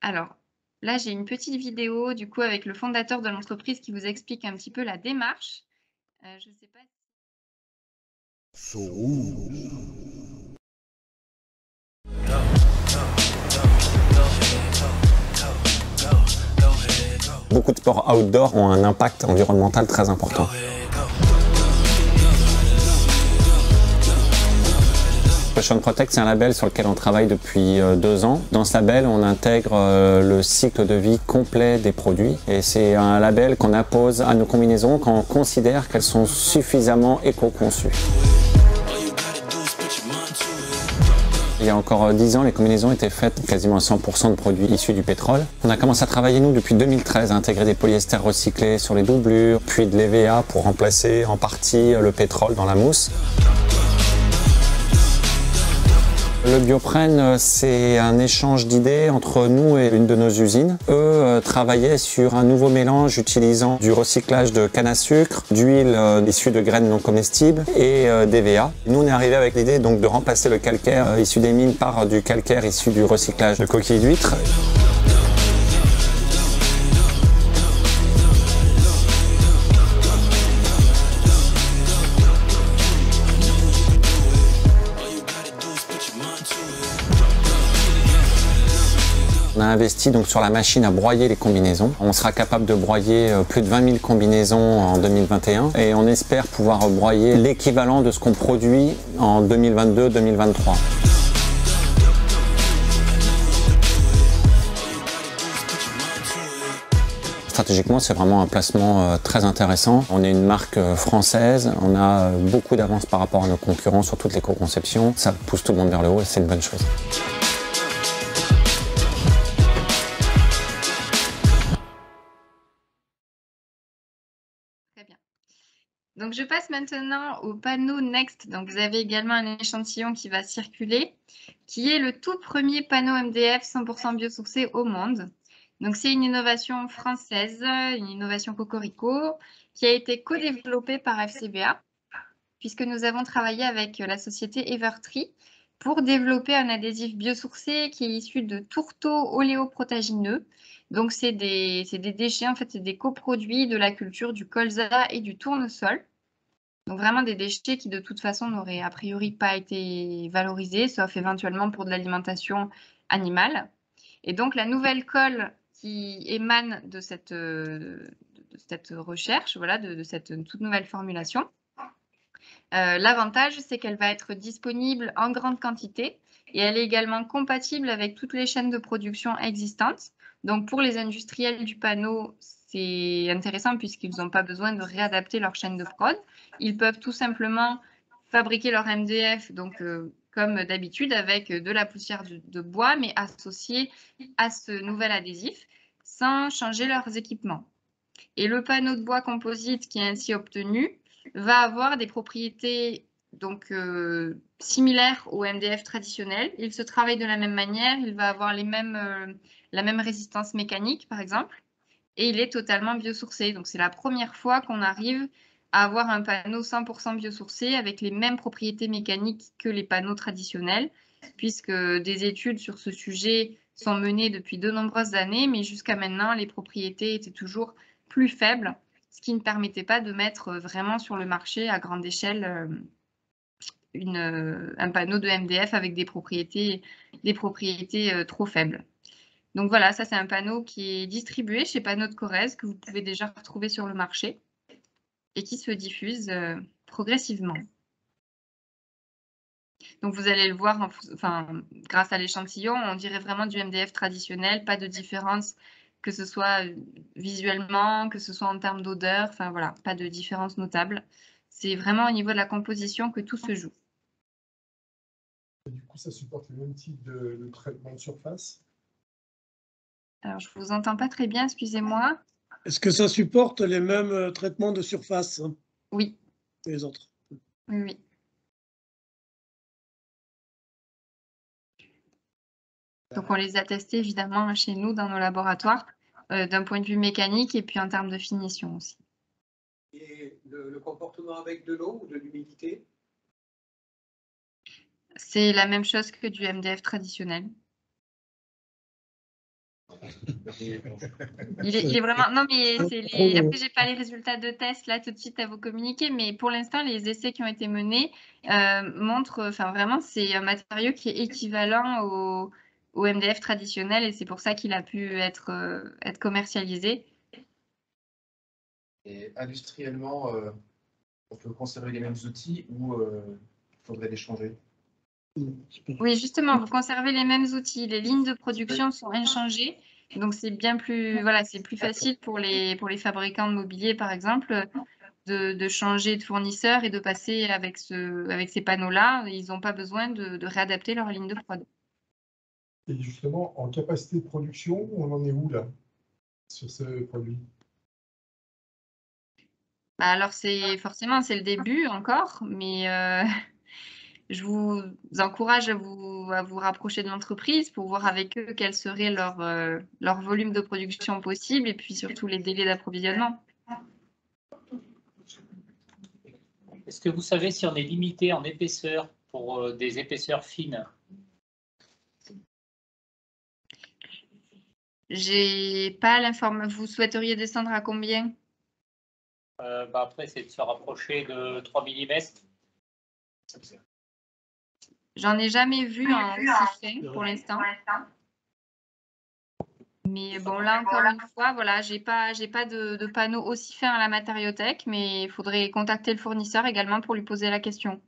Speaker 2: Alors, là, j'ai une petite vidéo du coup avec le fondateur de l'entreprise qui vous explique un petit peu la démarche. Je ne sais pas.
Speaker 9: Beaucoup de sports outdoor ont un impact environnemental très important. Ocean Protect, c'est un label sur lequel on travaille depuis 2 ans. Dans ce label, on intègre le cycle de vie complet des produits. Et c'est un label qu'on appose à nos combinaisons quand on considère qu'elles sont suffisamment éco-conçues. Il y a encore 10 ans, les combinaisons étaient faites quasiment à 100% de produits issus du pétrole. On a commencé à travailler, nous, depuis 2013, à intégrer des polyesters recyclés sur les doublures, puis de l'EVA pour remplacer en partie le pétrole dans la mousse. Le bioprène, c'est un échange d'idées entre nous et une de nos usines. Eux travaillaient sur un nouveau mélange utilisant du recyclage de canne à sucre, d'huile issue de graines non comestibles et d'EVA. Nous, on est arrivé avec l'idée donc de remplacer le calcaire issu des mines par du calcaire issu du recyclage de coquilles d'huîtres. On a investi donc sur la machine à broyer les combinaisons. On sera capable de broyer plus de 20 000 combinaisons en 2021 et on espère pouvoir broyer l'équivalent de ce qu'on produit en 2022-2023. Stratégiquement, c'est vraiment un placement très intéressant. On est une marque française, on a beaucoup d'avance par rapport à nos concurrents sur toutes les co-conceptions. Ça pousse tout le monde vers le haut et c'est une bonne chose.
Speaker 2: Très bien. Donc, je passe maintenant au panneau Next. Donc, vous avez également un échantillon qui va circuler, qui est le tout premier panneau MDF 100% biosourcé au monde. Donc, c'est une innovation française, une innovation Cocorico, qui a été co-développée par FCBA, puisque nous avons travaillé avec la société Evertree pour développer un adhésif biosourcé qui est issu de tourteaux oléoprotagineux. Donc, c'est des déchets, en fait, c'est des coproduits de la culture du colza et du tournesol. Donc, vraiment des déchets qui, de toute façon, n'auraient a priori pas été valorisés, sauf éventuellement pour de l'alimentation animale. Et donc, la nouvelle colle qui émane de cette recherche, voilà, de cette toute nouvelle formulation, l'avantage, c'est qu'elle va être disponible en grande quantité et elle est également compatible avec toutes les chaînes de production existantes. Donc, pour les industriels du panneau, c'est intéressant puisqu'ils n'ont pas besoin de réadapter leur chaîne de prod. Ils peuvent tout simplement fabriquer leur MDF, donc comme d'habitude, avec de la poussière de bois, mais associée à ce nouvel adhésif, sans changer leurs équipements. Et le panneau de bois composite qui est ainsi obtenu va avoir des propriétés donc similaires au MDF traditionnel. Il se travaille de la même manière, il va avoir la même résistance mécanique, par exemple, et il est totalement biosourcé. Donc, c'est la première fois qu'on arrive à avoir un panneau 100% biosourcé avec les mêmes propriétés mécaniques que les panneaux traditionnels, puisque des études sur ce sujet sont menées depuis de nombreuses années, mais jusqu'à maintenant, les propriétés étaient toujours plus faibles, ce qui ne permettait pas de mettre vraiment sur le marché à grande échelle un panneau de MDF avec des propriétés trop faibles. Donc voilà, ça c'est un panneau qui est distribué chez Panneaux de Corrèze, que vous pouvez déjà retrouver sur le marché et qui se diffuse progressivement. Donc vous allez le voir, grâce à l'échantillon, on dirait vraiment du MDF traditionnel, pas de différence, que ce soit visuellement, que ce soit en termes d'odeur, enfin voilà, pas de différence notable. C'est vraiment au niveau de la composition que tout se joue.
Speaker 6: Du coup, ça supporte le même type de traitement de surface?
Speaker 2: Alors, je ne vous entends pas très bien, excusez-moi.
Speaker 1: Est-ce que ça supporte les mêmes traitements de surface?
Speaker 2: Oui.
Speaker 1: Que les autres?
Speaker 2: Oui, oui. Donc, on les a testés évidemment chez nous dans nos laboratoires, d'un point de vue mécanique et puis en termes de finition aussi.
Speaker 5: Et le comportement avec de l'eau ou de l'humidité?
Speaker 2: C'est la même chose que du MDF traditionnel. Il est vraiment... Non, mais après, j'ai pas les résultats de test là tout de suite à vous communiquer, mais pour l'instant, les essais qui ont été menés montrent, vraiment, c'est un matériau qui est équivalent au MDF traditionnel et c'est pour ça qu'il a pu être commercialisé.
Speaker 8: Et industriellement, on peut conserver les mêmes outils ou il faudrait les changer?
Speaker 2: Oui, justement, vous conservez les mêmes outils. Les lignes de production sont inchangées. Donc, c'est bien plus, voilà, c'est plus facile pour les fabricants de mobilier, par exemple, de changer de fournisseur et de passer avec ces panneaux-là. Ils n'ont pas besoin de réadapter leur ligne de prod.
Speaker 6: Et justement, en capacité de production, on en est où là, sur ce produit?
Speaker 2: Bah, alors, forcément, c'est le début encore, mais je vous encourage à vous rapprocher de l'entreprise pour voir avec eux quel serait leur volume de production possible et puis surtout les délais d'approvisionnement.
Speaker 3: Est-ce que vous savez si on est limité en épaisseur pour des épaisseurs fines?
Speaker 2: J'ai pas l'information. Vous souhaiteriez descendre à combien?
Speaker 3: Après, c'est de se rapprocher de 3 mm.
Speaker 2: J'en ai jamais vu en aussi fin pour l'instant. Mais bon, là encore une fois, voilà, j'ai pas de panneau aussi fin à la matériothèque, mais il faudrait contacter le fournisseur également pour lui poser la question.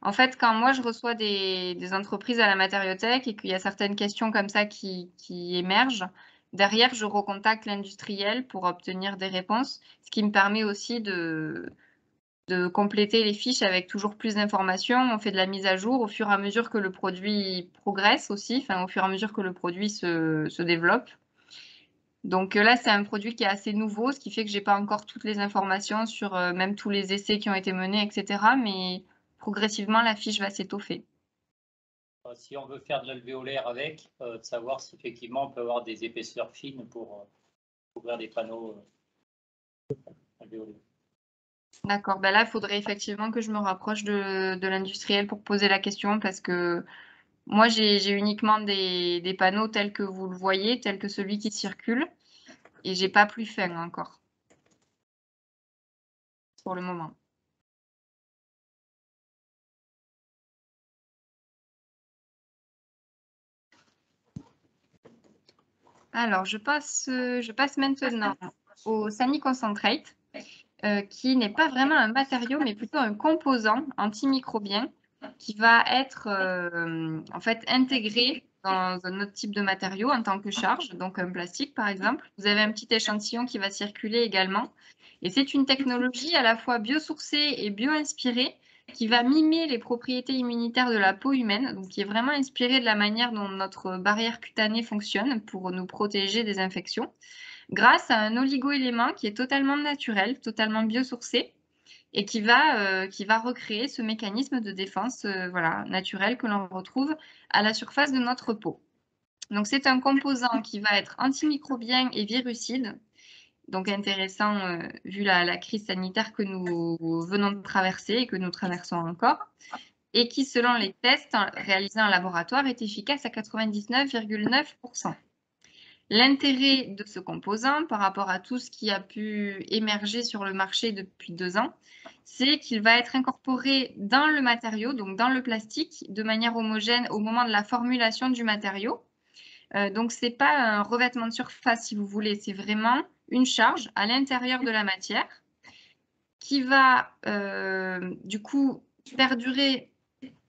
Speaker 2: En fait, quand moi je reçois des entreprises à la matériothèque et qu'il y a certaines questions comme ça qui émergent, derrière je recontacte l'industriel pour obtenir des réponses, ce qui me permet aussi de compléter les fiches avec toujours plus d'informations. On fait de la mise à jour au fur et à mesure que le produit progresse aussi, au fur et à mesure que le produit se développe. Donc là, c'est un produit qui est assez nouveau, ce qui fait que je n'ai pas encore toutes les informations sur même tous les essais qui ont été menés, etc. Mais progressivement, la fiche va s'étoffer.
Speaker 3: Si on veut faire de l'alvéolaire avec, de savoir si effectivement on peut avoir des épaisseurs fines pour couvrir des panneaux alvéolaires.
Speaker 2: D'accord, ben là, il faudrait effectivement que je me rapproche de l'industriel pour poser la question parce que moi, j'ai uniquement des panneaux tels que vous le voyez, tels que celui qui circule, et j'ai pas plus fin encore pour le moment. Alors, je passe maintenant au Sani Concentrate, qui n'est pas vraiment un matériau, mais plutôt un composant antimicrobien qui va être en fait intégré dans un autre type de matériau en tant que charge, donc un plastique par exemple. Vous avez un petit échantillon qui va circuler également. Et c'est une technologie à la fois biosourcée et bio-inspirée qui va mimer les propriétés immunitaires de la peau humaine, donc qui est vraiment inspirée de la manière dont notre barrière cutanée fonctionne pour nous protéger des infections, grâce à un oligo-élément qui est totalement naturel, totalement biosourcé, et qui va recréer ce mécanisme de défense voilà, naturel que l'on retrouve à la surface de notre peau. Donc c'est un composant qui va être antimicrobien et virucide, donc intéressant vu la crise sanitaire que nous venons de traverser et que nous traversons encore, et qui, selon les tests réalisés en laboratoire, est efficace à 99,9%. L'intérêt de ce composant par rapport à tout ce qui a pu émerger sur le marché depuis 2 ans, c'est qu'il va être incorporé dans le matériau, donc dans le plastique, de manière homogène au moment de la formulation du matériau. Donc, ce n'est pas un revêtement de surface, si vous voulez, c'est vraiment une charge à l'intérieur de la matière qui va, du coup, perdurer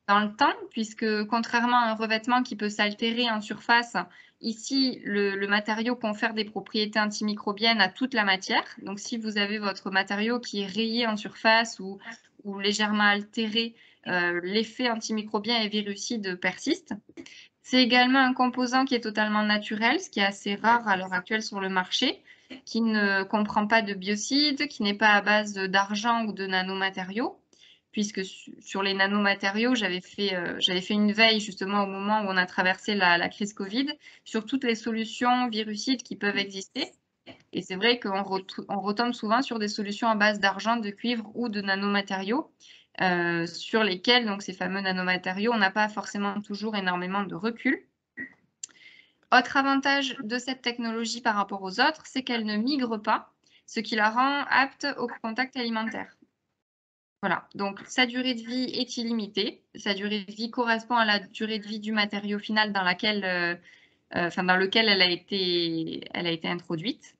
Speaker 2: dans le temps, puisque contrairement à un revêtement qui peut s'altérer en surface, ici, le matériau confère des propriétés antimicrobiennes à toute la matière. Donc, si vous avez votre matériau qui est rayé en surface ou légèrement altéré, l'effet antimicrobien et virucide persiste. C'est également un composant qui est totalement naturel, ce qui est assez rare à l'heure actuelle sur le marché, qui ne comprend pas de biocides, qui n'est pas à base d'argent ou de nanomatériaux, puisque sur les nanomatériaux, j'avais fait une veille justement au moment où on a traversé la crise Covid, sur toutes les solutions virucides qui peuvent exister. Et c'est vrai qu'on retombe souvent sur des solutions à base d'argent, de cuivre ou de nanomatériaux, sur lesquels, donc ces fameux nanomatériaux, on n'a pas forcément toujours énormément de recul. Autre avantage de cette technologie par rapport aux autres, c'est qu'elle ne migre pas, ce qui la rend apte au contact alimentaire. Voilà, donc sa durée de vie est illimitée. Sa durée de vie correspond à la durée de vie du matériau final dans lequel elle a été introduite.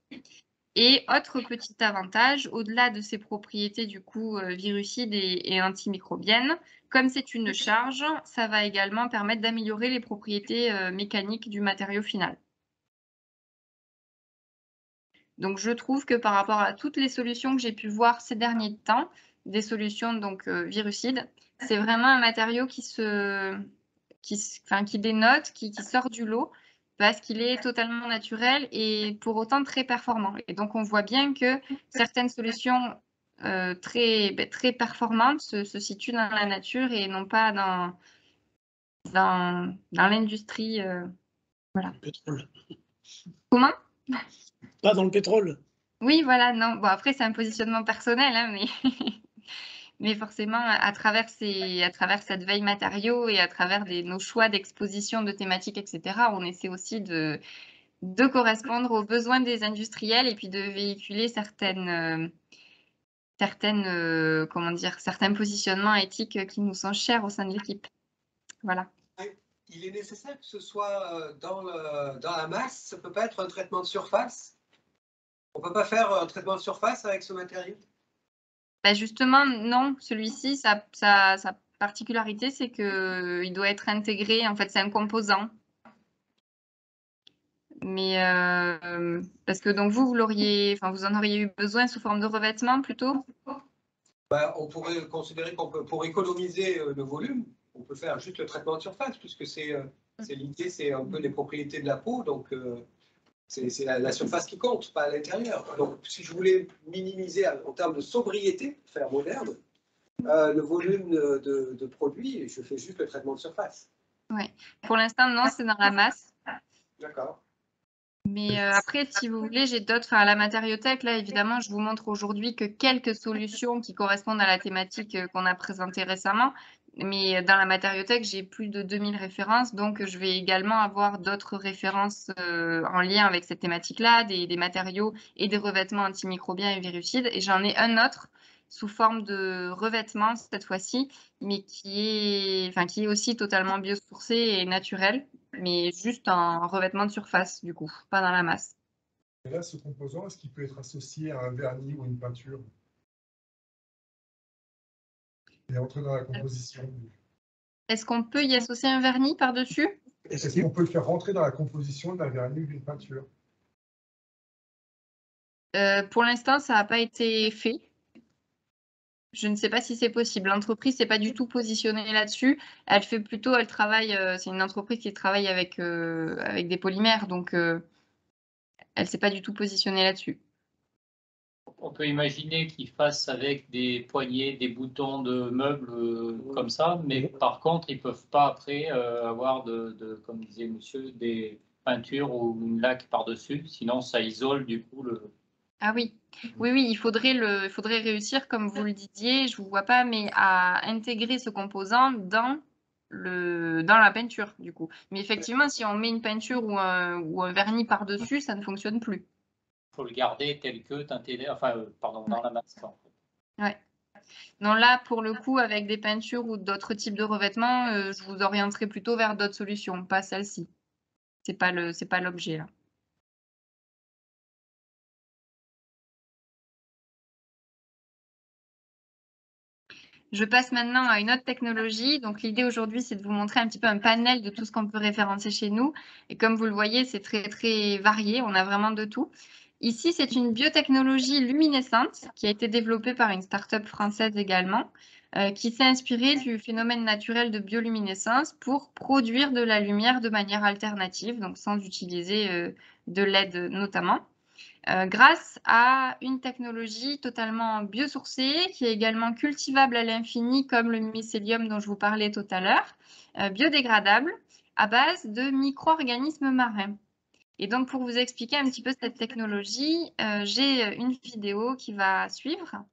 Speaker 2: Et autre petit avantage, au-delà de ses propriétés du coup virucides et antimicrobiennes, comme c'est une charge, ça va également permettre d'améliorer les propriétés mécaniques du matériau final. Donc je trouve que par rapport à toutes les solutions que j'ai pu voir ces derniers temps, des solutions donc virucides, c'est vraiment un matériau qui dénote, qui sort du lot, parce qu'il est totalement naturel et pour autant très performant. Et donc, on voit bien que certaines solutions très performantes se situent dans la nature et non pas dans l'industrie. Voilà.
Speaker 1: Le pétrole.
Speaker 2: Comment?
Speaker 1: Pas dans le pétrole.
Speaker 2: Oui, voilà, non. Bon, après, c'est un positionnement personnel, hein, mais... Mais forcément, à travers cette veille matériaux et à travers nos choix d'exposition de thématiques, etc., on essaie aussi de correspondre aux besoins des industriels et puis de véhiculer certains positionnements éthiques qui nous sont chers au sein de l'équipe. Voilà.
Speaker 5: Il est nécessaire que ce soit dans la masse, ça ne peut pas être un traitement de surface? On ne peut pas faire un traitement de surface avec ce matériau?
Speaker 2: Ben justement, non. Celui-ci, sa particularité, c'est qu'il doit être intégré. En fait, c'est un composant. Mais parce que donc vous en auriez eu besoin sous forme de revêtement plutôt?
Speaker 5: On pourrait considérer qu'on peut, pour économiser le volume, on peut faire juste le traitement de surface, puisque l'idée, c'est un peu les propriétés de la peau, donc c'est la surface qui compte, pas à l'intérieur. Donc, si je voulais minimiser en termes de sobriété, faire moderne, le volume de produit, je fais juste le traitement de surface.
Speaker 2: Ouais. Pour l'instant, non, c'est dans la masse.
Speaker 5: D'accord.
Speaker 2: Mais après, si vous voulez, j'ai d'autres. Enfin, à la matériothèque, là, évidemment, je vous montre aujourd'hui que quelques solutions qui correspondent à la thématique qu'on a présentée récemment. Mais dans la matériothèque, j'ai plus de 2000 références. Donc, je vais également avoir d'autres références en lien avec cette thématique-là, des matériaux et des revêtements antimicrobiens et virucides. Et j'en ai un autre sous forme de revêtement cette fois-ci, mais qui est aussi totalement biosourcé et naturel, mais juste en revêtement de surface, du coup, pas dans la masse.
Speaker 6: Et là, ce composant, est-ce qu'il peut être associé à un vernis ou une peinture? Et entrer dans la composition.
Speaker 2: Est-ce qu'on peut y associer un vernis par-dessus?
Speaker 6: Est-ce qu'on peut le faire rentrer dans la composition d'un vernis ou d'une peinture?
Speaker 2: Pour l'instant, ça n'a pas été fait. Je ne sais pas si c'est possible. L'entreprise s'est pas du tout positionnée là-dessus. Elle travaille, c'est une entreprise qui travaille avec des polymères, donc elle s'est pas du tout positionnée là-dessus.
Speaker 3: On peut imaginer qu'ils fassent avec des poignées, des boutons de meubles comme ça, mais par contre, ils ne peuvent pas après avoir, comme disait monsieur, des peintures ou une laque par-dessus, sinon ça isole du coup le...
Speaker 2: Ah oui, oui, il faudrait réussir, comme vous le disiez, je ne vous vois pas, mais à intégrer ce composant dans la peinture, du coup. Mais effectivement, si on met une peinture ou un vernis par-dessus, ça ne fonctionne plus.
Speaker 3: Il faut le garder tel que teinté, dans la masse. En fait.
Speaker 2: Ouais. Non, là, pour le coup, avec des peintures ou d'autres types de revêtements, je vous orienterai plutôt vers d'autres solutions, pas celle-ci. C'est pas l'objet, là. Je passe maintenant à une autre technologie. Donc, l'idée aujourd'hui, c'est de vous montrer un petit peu un panel de tout ce qu'on peut référencer chez nous. Et comme vous le voyez, c'est très, très varié. On a vraiment de tout. Ici, c'est une biotechnologie luminescente qui a été développée par une start-up française également, qui s'est inspirée du phénomène naturel de bioluminescence pour produire de la lumière de manière alternative, donc sans utiliser de LED notamment. Grâce à une technologie totalement biosourcée qui est également cultivable à l'infini comme le mycélium dont je vous parlais tout à l'heure, biodégradable à base de micro-organismes marins. Et donc pour vous expliquer un petit peu cette technologie, j'ai une vidéo qui va suivre.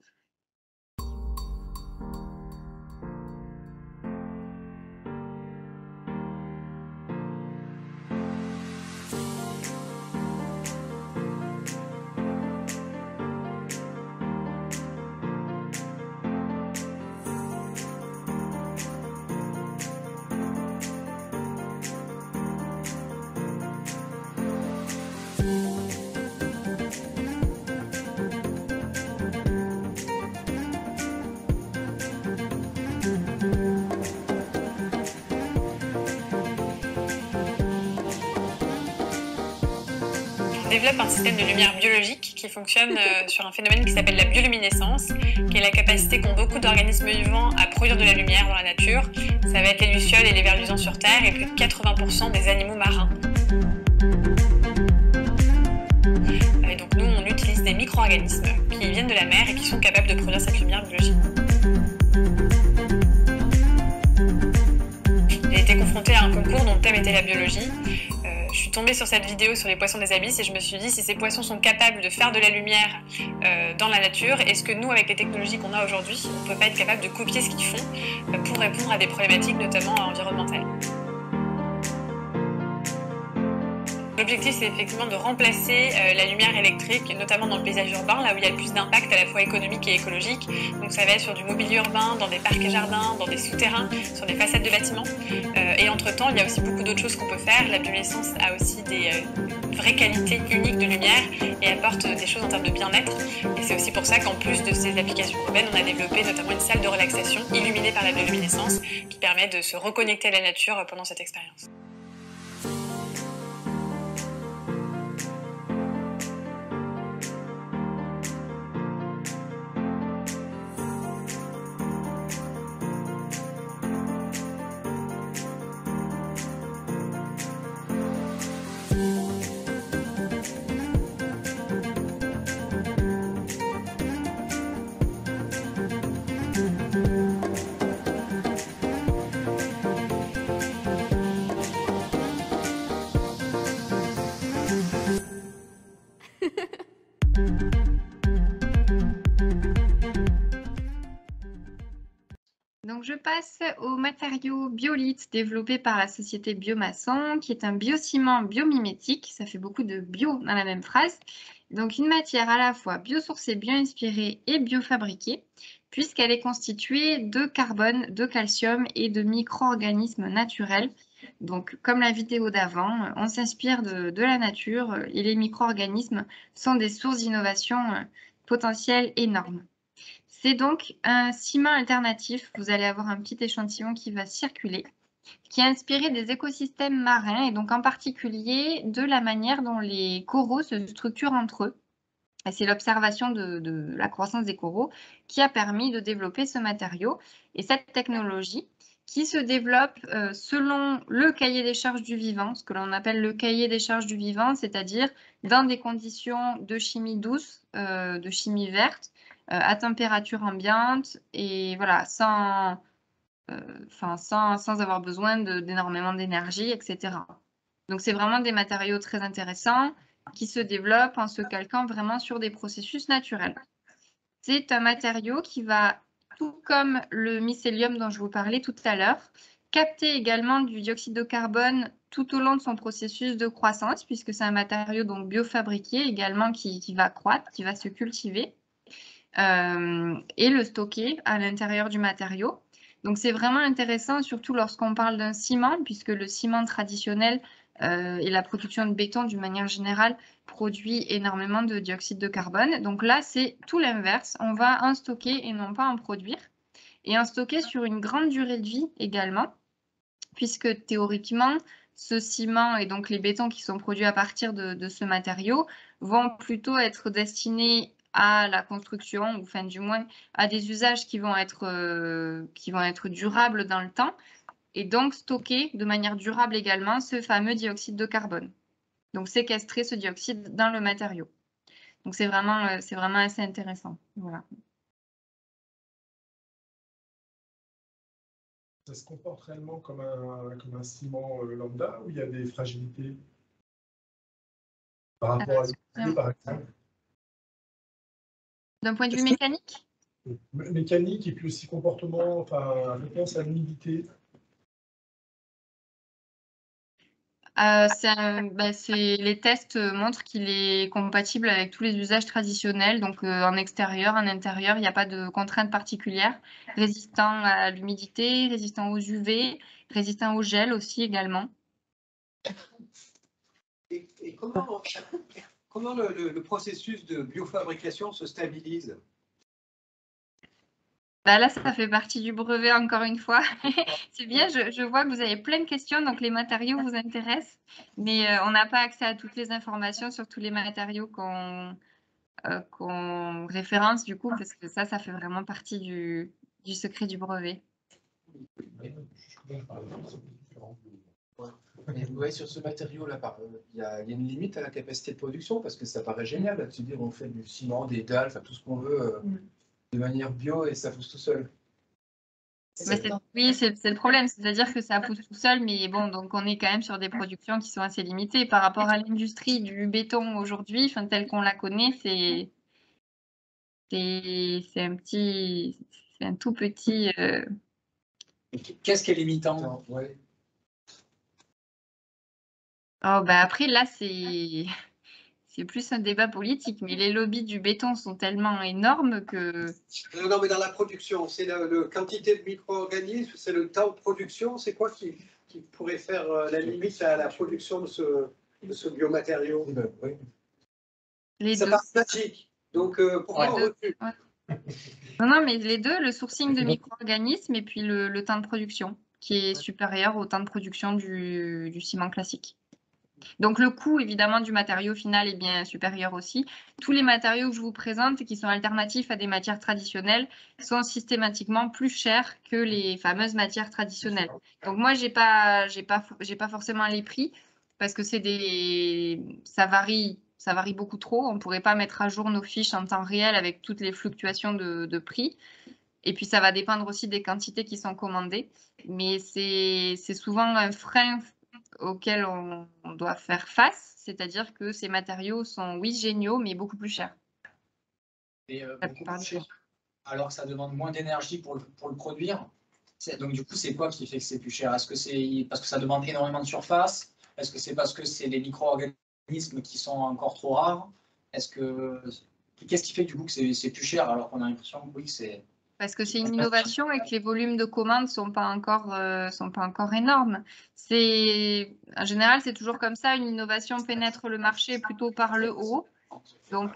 Speaker 10: développe un système de lumière biologique qui fonctionne sur un phénomène qui s'appelle la bioluminescence, qui est la capacité qu'ont beaucoup d'organismes vivants à produire de la lumière dans la nature. Ça va être les lucioles et les vers luisants sur Terre et plus de 80% des animaux marins. Et donc nous, on utilise des micro-organismes qui viennent de la mer et qui sont capables de produire cette lumière biologique. J'ai été confrontée à un concours dont le thème était la biologie. Je suis tombée sur cette vidéo sur les poissons des abysses et je me suis dit, si ces poissons sont capables de faire de la lumière dans la nature, est-ce que nous, avec les technologies qu'on a aujourd'hui, on ne peut pas être capable de copier ce qu'ils font pour répondre à des problématiques, notamment environnementales? L'objectif, c'est effectivement de remplacer la lumière électrique, notamment dans le paysage urbain, là où il y a le plus d'impact à la fois économique et écologique. Donc ça va être sur du mobilier urbain, dans des parcs et jardins, dans des souterrains, sur des façades de bâtiments. Et entre-temps, il y a aussi beaucoup d'autres choses qu'on peut faire. La bioluminescence a aussi des vraies qualités uniques de lumière et apporte des choses en termes de bien-être. Et c'est aussi pour ça qu'en plus de ces applications urbaines, on a développé notamment une salle de relaxation illuminée par la bioluminescence qui permet de se reconnecter à la nature pendant cette expérience.
Speaker 2: donc je passe au matériau Biolite développé par la société Biomaçon, qui est un biociment biomimétique. Ça fait beaucoup de bio dans la même phrase. Donc une matière à la fois biosourcée, bio-inspirée et biofabriquée, puisqu'elle est constituée de carbone, de calcium et de micro-organismes naturels. Donc comme la vidéo d'avant, on s'inspire de la nature et les micro-organismes sont des sources d'innovation potentielles énormes. C'est donc un ciment alternatif. Vous allez avoir un petit échantillon qui va circuler, qui est inspiré des écosystèmes marins et donc en particulier de la manière dont les coraux se structurent entre eux. Et c'est l'observation de la croissance des coraux qui a permis de développer ce matériau. Et cette technologie qui se développe selon le cahier des charges du vivant, ce que l'on appelle le cahier des charges du vivant, c'est-à-dire dans des conditions de chimie douce, de chimie verte, à température ambiante et voilà, sans avoir besoin d'énormément d'énergie, etc. Donc, c'est vraiment des matériaux très intéressants qui se développent en se calquant vraiment sur des processus naturels. C'est un matériau qui va, tout comme le mycélium dont je vous parlais tout à l'heure, capter également du dioxyde de carbone tout au long de son processus de croissance, puisque c'est un matériau donc biofabriqué également qui va croître, qui va se cultiver. Et le stocker à l'intérieur du matériau. Donc, c'est vraiment intéressant, surtout lorsqu'on parle d'un ciment, puisque le ciment traditionnel et la production de béton, d'une manière générale, produit énormément de dioxyde de carbone. Donc là, c'est tout l'inverse. On va en stocker et non pas en produire. Et en stocker sur une grande durée de vie également, puisque théoriquement, ce ciment et donc les bétons qui sont produits à partir de ce matériau vont plutôt être destinés à la construction, ou enfin du moins à des usages qui vont être durables dans le temps, et donc stocker de manière durable également ce fameux dioxyde de carbone. Donc séquestrer ce dioxyde dans le matériau. Donc c'est vraiment assez intéressant. Voilà.
Speaker 6: Ça se comporte réellement comme un ciment lambda ou il y a des fragilités par rapport à l'humidité, par exemple?
Speaker 2: D'un point de vue mécanique?
Speaker 6: Mécanique et puis aussi comportement, enfin, réponse à l'humidité.
Speaker 2: Les tests montrent qu'il est compatible avec tous les usages traditionnels, donc en extérieur, en intérieur, il n'y a pas de contraintes particulières, résistant à l'humidité, résistant aux UV, résistant au gel aussi également.
Speaker 5: Et comment le processus de biofabrication se stabilise?
Speaker 2: Là, ça fait partie du brevet, encore une fois. C'est bien, je vois que vous avez plein de questions, donc les matériaux vous intéressent, mais on n'a pas accès à toutes les informations sur tous les matériaux qu'on référence, du coup, parce que ça fait vraiment partie du secret du brevet.
Speaker 8: Mais ouais, sur ce matériau-là, il y a une limite à la capacité de production, parce que ça paraît génial là, de se dire on fait du ciment, des dalles, enfin tout ce qu'on veut de manière bio et ça pousse tout seul.
Speaker 2: Oui, c'est le problème, c'est-à-dire que ça pousse tout seul, mais bon, donc on est quand même sur des productions qui sont assez limitées par rapport à l'industrie du béton aujourd'hui, enfin telle qu'on la connaît, c'est un tout petit.
Speaker 3: Qu'est-ce qui est limitant?
Speaker 8: Ouais.
Speaker 2: Oh, après là c'est plus un débat politique, mais les lobbies du béton sont tellement énormes que...
Speaker 5: Non, mais dans la production, c'est la quantité de micro-organismes, c'est le temps de production, c'est quoi qui pourrait faire la limite à la production de ce biomatériau?
Speaker 2: Les
Speaker 5: ça
Speaker 2: deux.
Speaker 5: paraît magique, donc pourquoi on recule?
Speaker 2: Non, mais les deux, le sourcing de micro-organismes et puis le temps de production, qui est supérieur au temps de production du ciment classique. Donc, le coût, évidemment, du matériau final est bien supérieur aussi. Tous les matériaux que je vous présente et qui sont alternatifs à des matières traditionnelles sont systématiquement plus chers que les fameuses matières traditionnelles. Donc, moi, j'ai pas forcément les prix parce que ça varie beaucoup trop. On ne pourrait pas mettre à jour nos fiches en temps réel avec toutes les fluctuations de prix. Et puis, ça va dépendre aussi des quantités qui sont commandées. Mais c'est souvent un frein auquel on doit faire face, c'est-à-dire que ces matériaux sont, oui, géniaux, mais beaucoup plus chers.
Speaker 3: Et beaucoup plus cher. Alors que ça demande moins d'énergie pour le produire.
Speaker 11: Donc du coup, c'est quoi qui fait que c'est plus cher? Est-ce que c'est parce que ça demande énormément de surface? Est-ce que c'est parce que c'est les micro-organismes qui sont encore trop rares? Qu'est-ce qui fait du coup que c'est plus cher alors qu'on a l'impression que oui, c'est...
Speaker 2: Parce que c'est une innovation et que les volumes de commandes sont pas encore énormes. En général, c'est toujours comme ça. Une innovation pénètre le marché plutôt par le haut. Donc,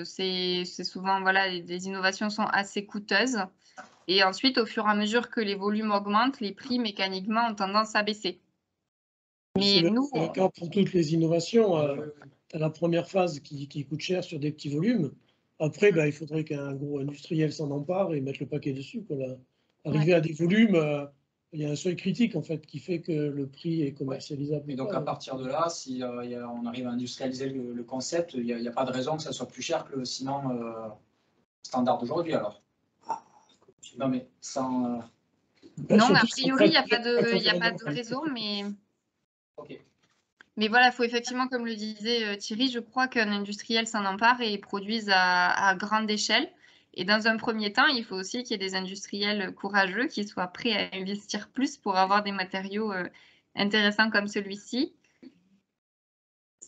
Speaker 2: c'est souvent, voilà, les innovations sont assez coûteuses. Et ensuite, au fur et à mesure que les volumes augmentent, les prix mécaniquement ont tendance à baisser. Mais nous,
Speaker 1: c'est le cas pour toutes les innovations. À la première phase qui coûte cher sur des petits volumes. Après, il faudrait qu'un gros industriel s'en empare et mette le paquet dessus. Arriver à des volumes, il y a un seuil critique en fait qui fait que le prix est commercialisable.
Speaker 11: Et donc à partir de là, si on arrive à industrialiser le concept, il n'y a pas de raison que ça soit plus cher que le ciment standard d'aujourd'hui alors. Non mais sans.
Speaker 2: Non, a priori, il n'y a pas de raison, mais.
Speaker 11: Okay.
Speaker 2: Mais voilà, il faut effectivement, comme le disait Thierry, je crois qu'un industriel s'en empare et produise à grande échelle. Et dans un premier temps, il faut aussi qu'il y ait des industriels courageux qui soient prêts à investir plus pour avoir des matériaux intéressants comme celui-ci.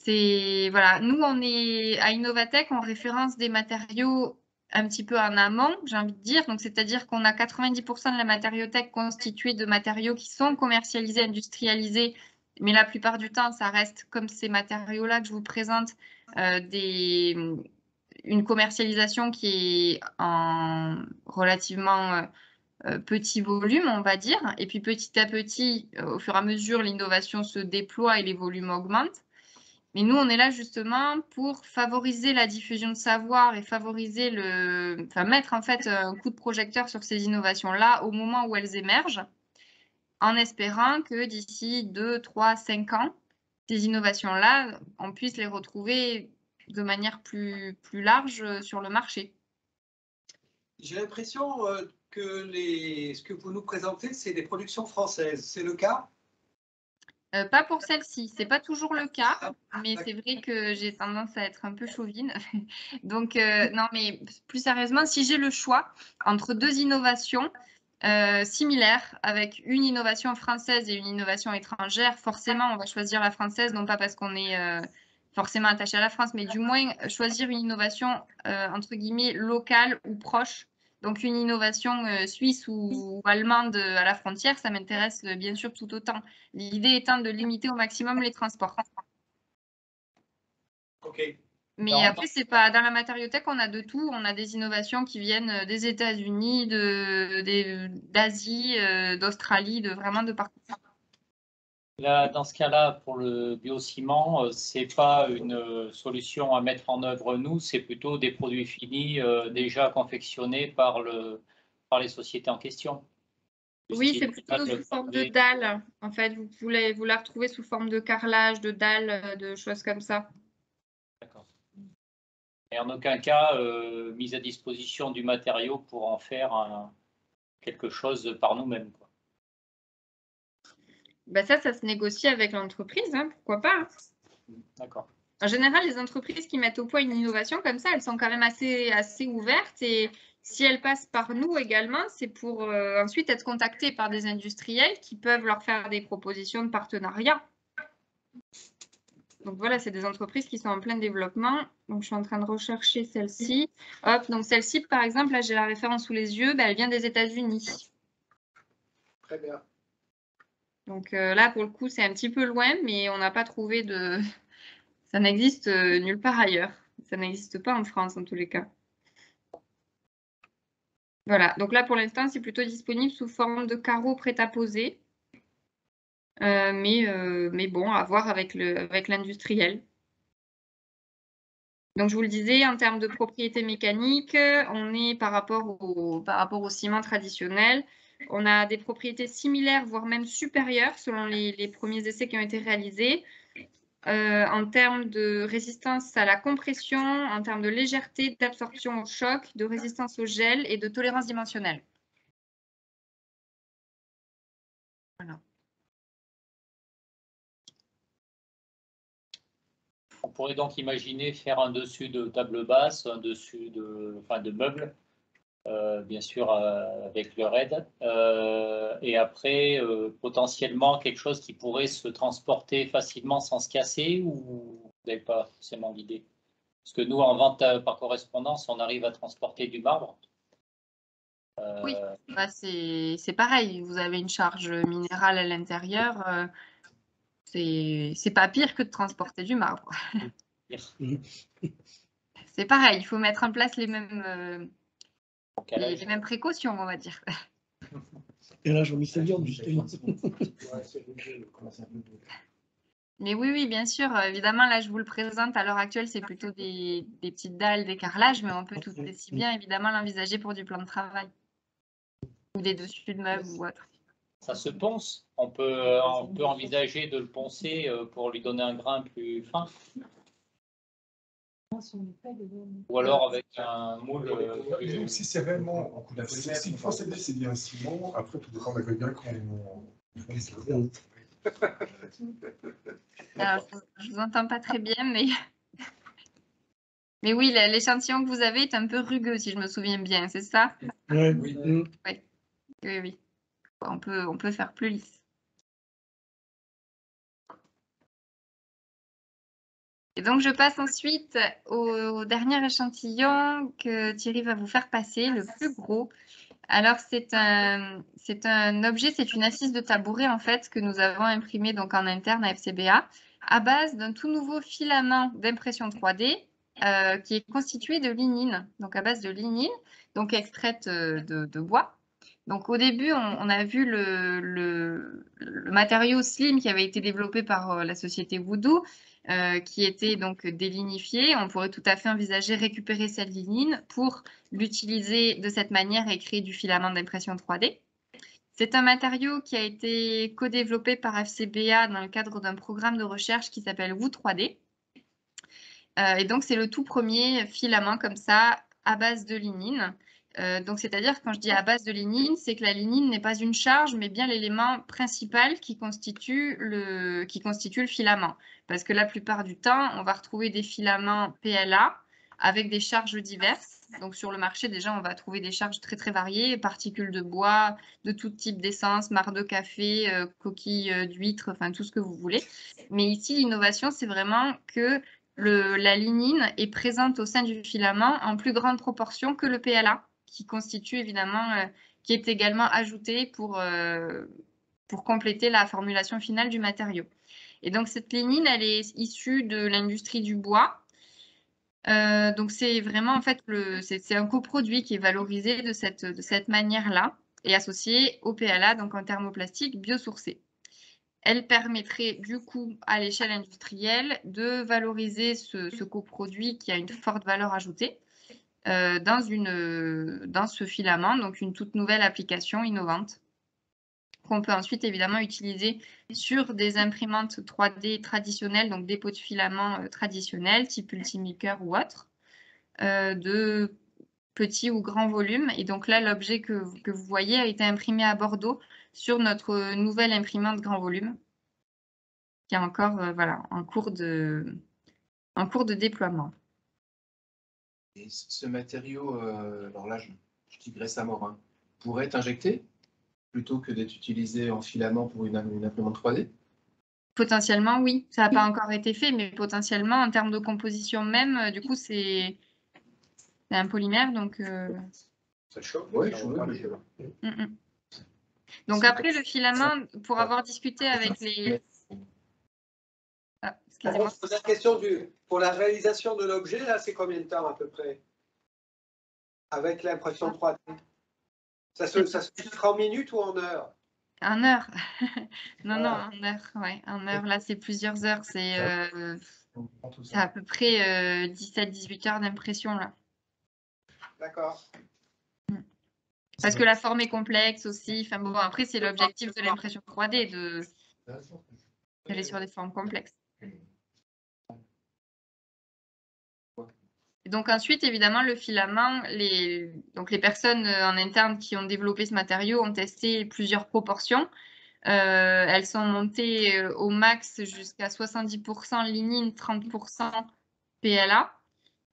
Speaker 2: Voilà, nous, on est à Innovatech, on référence des matériaux un petit peu en amont, j'ai envie de dire. Donc, c'est-à-dire qu'on a 90% de la matériothèque constituée de matériaux qui sont commercialisés, industrialisés. Mais la plupart du temps, ça reste comme ces matériaux-là que je vous présente, une commercialisation qui est en relativement petit volume, on va dire. Et puis petit à petit, au fur et à mesure, l'innovation se déploie et les volumes augmentent. Mais nous, on est là justement pour favoriser la diffusion de savoir et favoriser mettre en fait un coup de projecteur sur ces innovations-là au moment où elles émergent, en espérant que d'ici 2, 3, 5 ans, ces innovations-là, on puisse les retrouver de manière plus large sur le marché.
Speaker 5: J'ai l'impression que ce que vous nous présentez, c'est des productions françaises. C'est le cas?
Speaker 2: Pas pour celle-ci, c'est pas toujours le cas, mais c'est vrai que j'ai tendance à être un peu chauvine. Donc, non, mais plus sérieusement, si j'ai le choix entre deux innovations similaires, avec une innovation française et une innovation étrangère, forcément, on va choisir la française, non pas parce qu'on est forcément attaché à la France, mais du moins choisir une innovation, entre guillemets, locale ou proche. Donc, une innovation suisse ou allemande à la frontière, ça m'intéresse bien sûr tout autant. L'idée étant de limiter au maximum les transports.
Speaker 5: Ok.
Speaker 2: Mais après, c'est pas dans la matériothèque, on a de tout. On a des innovations qui viennent des États-Unis, d'Asie, d'Australie, vraiment de partout.
Speaker 3: Là, dans ce cas-là, pour le biociment, c'est pas une solution à mettre en œuvre nous, c'est plutôt des produits finis déjà confectionnés par les sociétés en question.
Speaker 2: Oui, c'est plutôt sous forme de dalle. En fait, vous la retrouvez sous forme de carrelage, de dalle, de choses comme ça.
Speaker 3: D'accord. Et en aucun cas mise à disposition du matériau pour en faire quelque chose par nous-mêmes.
Speaker 2: Ça se négocie avec l'entreprise, hein, pourquoi pas.
Speaker 3: D'accord.
Speaker 2: En général, les entreprises qui mettent au point une innovation comme ça, elles sont quand même assez ouvertes. Et si elles passent par nous également, c'est pour ensuite être contactées par des industriels qui peuvent leur faire des propositions de partenariat. Donc voilà, c'est des entreprises qui sont en plein développement. Donc je suis en train de rechercher celle-ci. Hop, donc celle-ci, par exemple, là j'ai la référence sous les yeux, elle vient des États-Unis.
Speaker 5: Très bien.
Speaker 2: Donc là, pour le coup, c'est un petit peu loin, mais on n'a pas trouvé de... Ça n'existe nulle part ailleurs. Ça n'existe pas en France, en tous les cas. Voilà, donc là, pour l'instant, c'est plutôt disponible sous forme de carreaux prêts à poser. Mais bon, à voir avec l'industriel. Donc, je vous le disais, en termes de propriétés mécaniques, on est par rapport au ciment traditionnel. On a des propriétés similaires, voire même supérieures, selon les premiers essais qui ont été réalisés. En termes de résistance à la compression, en termes de légèreté, d'absorption au choc, de résistance au gel et de tolérance dimensionnelle. Voilà.
Speaker 3: On pourrait donc imaginer faire un dessus de table basse, un dessus de meubles, bien sûr avec leur aide. Et après, potentiellement quelque chose qui pourrait se transporter facilement sans se casser, ou vous n'avez pas forcément l'idée? Parce que nous, en vente par correspondance, on arrive à transporter du marbre.
Speaker 2: Oui, bah c'est pareil. Vous avez une charge minérale à l'intérieur. C'est pas pire que de transporter du marbre. C'est pareil, il faut mettre en place les mêmes précautions, on va dire.
Speaker 1: Et là, j'en mis ça bien, justement.
Speaker 2: Mais oui, bien sûr. Évidemment, là, je vous le présente. À l'heure actuelle, c'est plutôt des petites dalles, des carrelages, mais on peut tout aussi bien, évidemment, l'envisager pour du plan de travail. Ou des dessus de meubles ou autre.
Speaker 3: Ça se ponce. On peut envisager de le poncer pour lui donner un grain plus fin. Ou alors avec un moule.
Speaker 6: Si c'est réellement, si le procédé c'est bien un ciment, après tout dépend de l'ingrédient qu'on.
Speaker 2: Alors, je vous entends pas très bien, mais mais oui, l'échantillon que vous avez est un peu rugueux, si je me souviens bien, c'est ça?
Speaker 1: Ouais.
Speaker 2: Oui. Oui. On peut faire plus lisse. Et donc, je passe ensuite au dernier échantillon que Thierry va vous faire passer, le plus gros. Alors, c'est un objet, c'est une assise de tabouret, en fait, que nous avons imprimé donc, en interne à FCBA, à base d'un tout nouveau filament d'impression 3D qui est constitué de lignine, donc à base de lignine, donc extraite de bois. Donc, au début, on a vu le matériau slim qui avait été développé par la société Voodoo, qui était donc délignifié. On pourrait tout à fait envisager récupérer cette lignine pour l'utiliser de cette manière et créer du filament d'impression 3D. C'est un matériau qui a été co-développé par FCBA dans le cadre d'un programme de recherche qui s'appelle Woo 3D. Et donc, c'est le tout premier filament comme ça à base de lignine. Donc, c'est-à-dire, quand je dis à base de lignine, c'est que la lignine n'est pas une charge, mais bien l'élément principal qui constitue le filament. Parce que la plupart du temps, on va retrouver des filaments PLA avec des charges diverses. Donc, sur le marché, déjà, on va trouver des charges très, très variées, particules de bois, de tout type d'essence, marc de café, coquilles d'huîtres, enfin, tout ce que vous voulez. Mais ici, l'innovation, c'est vraiment que la lignine est présente au sein du filament en plus grande proportion que le PLA, qui constitue évidemment, qui est également ajouté pour compléter la formulation finale du matériau. Et donc, cette lignine, elle est issue de l'industrie du bois. Donc, c'est vraiment, en fait, c'est un coproduit qui est valorisé de cette manière-là et associé au PLA, donc en thermoplastique biosourcé. Elle permettrait du coup à l'échelle industrielle de valoriser ce coproduit qui a une forte valeur ajoutée dans ce filament, donc une toute nouvelle application innovante qu'on peut ensuite évidemment utiliser sur des imprimantes 3D traditionnelles, donc des pots de filament traditionnels type Ultimaker ou autre, de petit ou grand volume. Et donc là, l'objet que vous voyez a été imprimé à Bordeaux sur notre nouvelle imprimante grand volume, qui est encore voilà, en cours de déploiement.
Speaker 8: Et ce matériau, alors là, je digresse à mort, hein, pourrait être injecté plutôt que d'être utilisé en filament pour une imprimante 3D?
Speaker 2: Potentiellement, oui. Ça n'a pas encore été fait, mais potentiellement, en termes de composition même, du coup, c'est un polymère, donc...
Speaker 5: Ça chauffe.
Speaker 8: Oui,
Speaker 2: Donc après, le filament, pour avoir discuté avec les... Ah, excusez-moi.
Speaker 5: Je pose la question pour la réalisation de l'objet, là, c'est combien de temps à peu près? Avec l'impression 3D? Ça se fait en minutes ou en heures?
Speaker 2: En heures. Non, en heures, ouais. En heures, là, c'est plusieurs heures. C'est à peu près 17-18 heures d'impression, là.
Speaker 5: D'accord.
Speaker 2: Parce que la forme est complexe aussi. Enfin bon, après, c'est l'objectif de l'impression 3D, d'aller sur des formes complexes. Et donc ensuite, évidemment, le filament, donc les personnes en interne qui ont développé ce matériau ont testé plusieurs proportions. Elles sont montées au max jusqu'à 70% lignine, 30% PLA.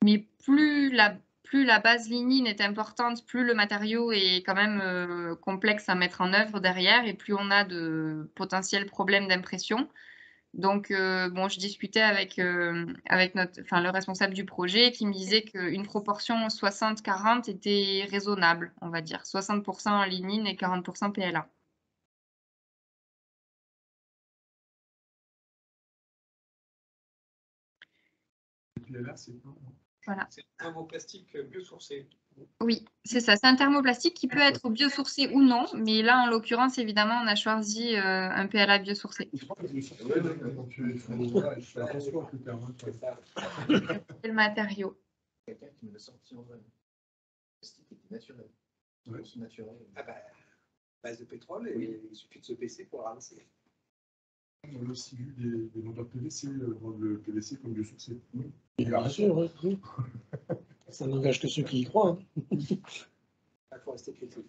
Speaker 2: Mais plus plus la base lignine est importante, plus le matériau est quand même complexe à mettre en œuvre derrière et plus on a de potentiels problèmes d'impression. Donc, bon, je discutais avec le responsable du projet qui me disait qu'une proportion 60-40 était raisonnable, on va dire. 60% en lignine et 40% PLA.
Speaker 6: PLA, c'est quoi?
Speaker 2: Voilà.
Speaker 5: C'est un thermoplastique biosourcé.
Speaker 2: Oui, c'est ça. C'est un thermoplastique qui peut être biosourcé ou non, mais là, en l'occurrence, évidemment, on a choisi un PLA biosourcé.
Speaker 6: Donc, il faut faire attention avec le terme.
Speaker 2: C'est le matériau.
Speaker 8: Quelqu'un qui me l'a sorti en vrai. Le plastique était naturel.
Speaker 6: Ouais.
Speaker 8: C'est naturel.
Speaker 5: Ah bah, base de pétrole, et il suffit de se baisser pour ramasser.
Speaker 6: On a aussi vu des vendeurs PVC, le PVC comme biosourcé.
Speaker 1: Bien sûr, oui. Ça n'engage que ceux qui y croient.
Speaker 5: Il faut rester critique.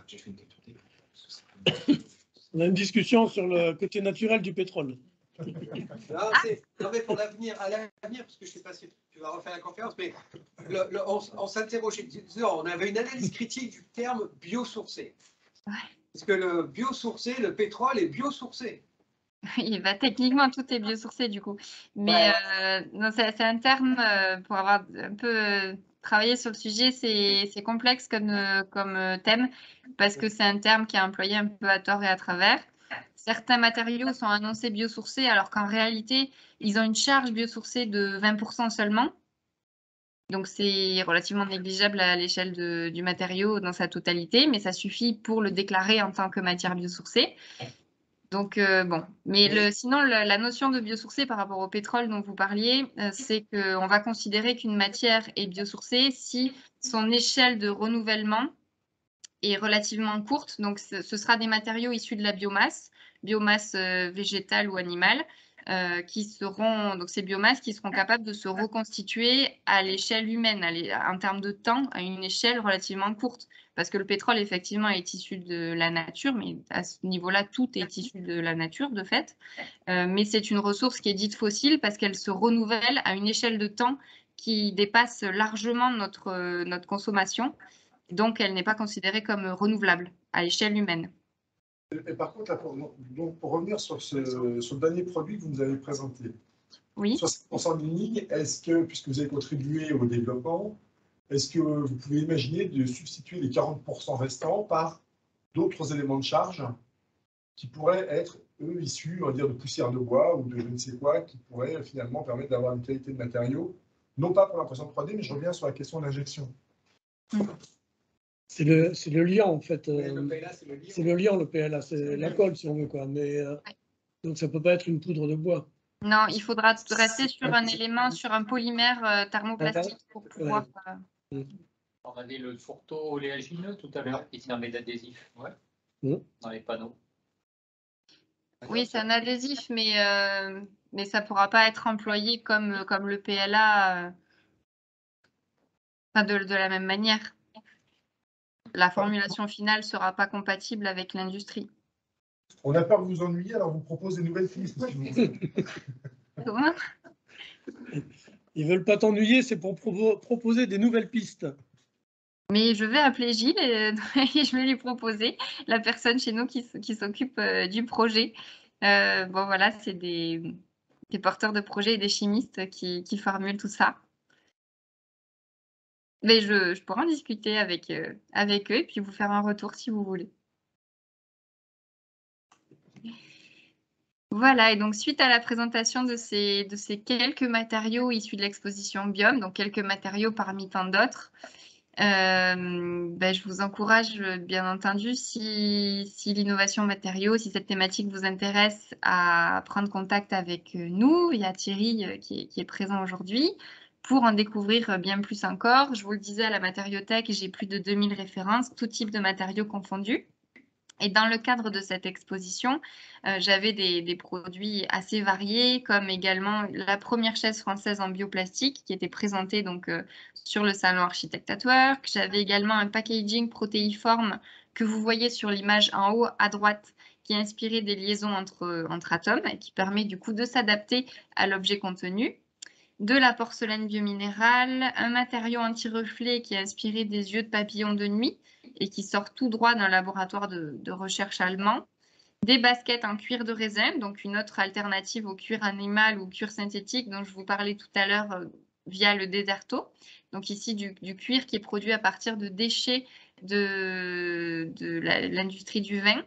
Speaker 8: J'ai fait une capture d'écran.
Speaker 1: On a une discussion sur le côté naturel du pétrole.
Speaker 5: Non, mais pour l'avenir, à l'avenir, parce que je ne sais pas si tu vas refaire la conférence, mais on s'interrogeait, on avait une analyse critique du terme biosourcé.
Speaker 2: Ouais.
Speaker 5: Parce que le biosourcé, le pétrole est biosourcé.
Speaker 2: Oui, bah, techniquement, tout est biosourcé du coup. Mais non, c'est un terme, pour avoir un peu travaillé sur le sujet, c'est complexe comme thème, parce que c'est un terme qui est employé un peu à tort et à travers. Certains matériaux sont annoncés biosourcés, alors qu'en réalité, ils ont une charge biosourcée de 20% seulement. Donc, c'est relativement négligeable à l'échelle du matériau dans sa totalité, mais ça suffit pour le déclarer en tant que matière biosourcée. Donc, bon, mais sinon, la notion de biosourcé par rapport au pétrole dont vous parliez, c'est qu'on va considérer qu'une matière est biosourcée si son échelle de renouvellement est relativement courte. Donc, ce sera des matériaux issus de la biomasse végétale ou animale, donc ces biomasses qui seront capables de se reconstituer à l'échelle humaine, en termes de temps, à une échelle relativement courte. Parce que le pétrole, effectivement, est issu de la nature, mais à ce niveau-là, tout est issu de la nature, de fait. Mais c'est une ressource qui est dite fossile parce qu'elle se renouvelle à une échelle de temps qui dépasse largement notre consommation. Donc, elle n'est pas considérée comme renouvelable à l'échelle humaine.
Speaker 6: Et par contre, là, pour revenir sur le dernier produit que vous nous avez présenté,
Speaker 2: oui.
Speaker 6: 60% de ligne, est-ce que, puisque vous avez contribué au développement, est-ce que vous pouvez imaginer de substituer les 40% restants par d'autres éléments de charge qui pourraient être, eux, issus, on va dire, de poussière de bois ou de je ne sais quoi, qui pourraient finalement permettre d'avoir une qualité de matériau, non pas pour l'impression 3D, mais je reviens sur la question de l'injection.
Speaker 1: C'est le liant, en fait.
Speaker 5: Le PLA,
Speaker 1: c'est le liant, le PLA, c'est la colle, si on veut, quoi. Mais, donc, ça ne peut pas être une poudre de bois.
Speaker 2: Non, il faudra rester sur un élément, sur un polymère thermoplastique pour pouvoir...
Speaker 3: On avait le fourreau oléagineux tout à l'heure qui servait d'adhésif dans les panneaux.
Speaker 2: Oui, c'est un adhésif, mais ça ne pourra pas être employé comme le PLA, de la même manière. La formulation finale ne sera pas compatible avec l'industrie.
Speaker 6: On a peur de vous ennuyer, alors on vous propose des nouvelles pistes.
Speaker 2: Comment ?
Speaker 1: Ils ne veulent pas t'ennuyer, c'est pour proposer des nouvelles pistes.
Speaker 2: Mais je vais appeler Gilles et je vais lui proposer, la personne chez nous qui s'occupe du projet. Bon, voilà, c'est des porteurs de projets et des chimistes qui formulent tout ça. Mais je pourrais en discuter avec eux et puis vous faire un retour si vous voulez. Voilà, et donc suite à la présentation de ces quelques matériaux issus de l'exposition Biome, donc quelques matériaux parmi tant d'autres, je vous encourage, bien entendu, si l'innovation matériaux, si cette thématique vous intéresse, à prendre contact avec nous. Il y a Thierry qui est présent aujourd'hui pour en découvrir bien plus encore. Je vous le disais, à la Matériothèque, j'ai plus de 2000 références, tout type de matériaux confondus. Et dans le cadre de cette exposition, j'avais des produits assez variés, comme également la première chaise française en bioplastique qui était présentée donc, sur le salon Architect at Work. J'avais également un packaging protéiforme que vous voyez sur l'image en haut à droite, qui est inspiré des liaisons entre atomes et qui permet du coup de s'adapter à l'objet contenu. de la porcelaine biominérale, un matériau anti-reflet qui est inspiré des yeux de papillon de nuit et qui sort tout droit d'un laboratoire de recherche allemand, des baskets en cuir de raisin, donc une autre alternative au cuir animal ou cuir synthétique dont je vous parlais tout à l'heure via le Deserto. Donc ici du cuir qui est produit à partir de déchets de l'industrie du vin.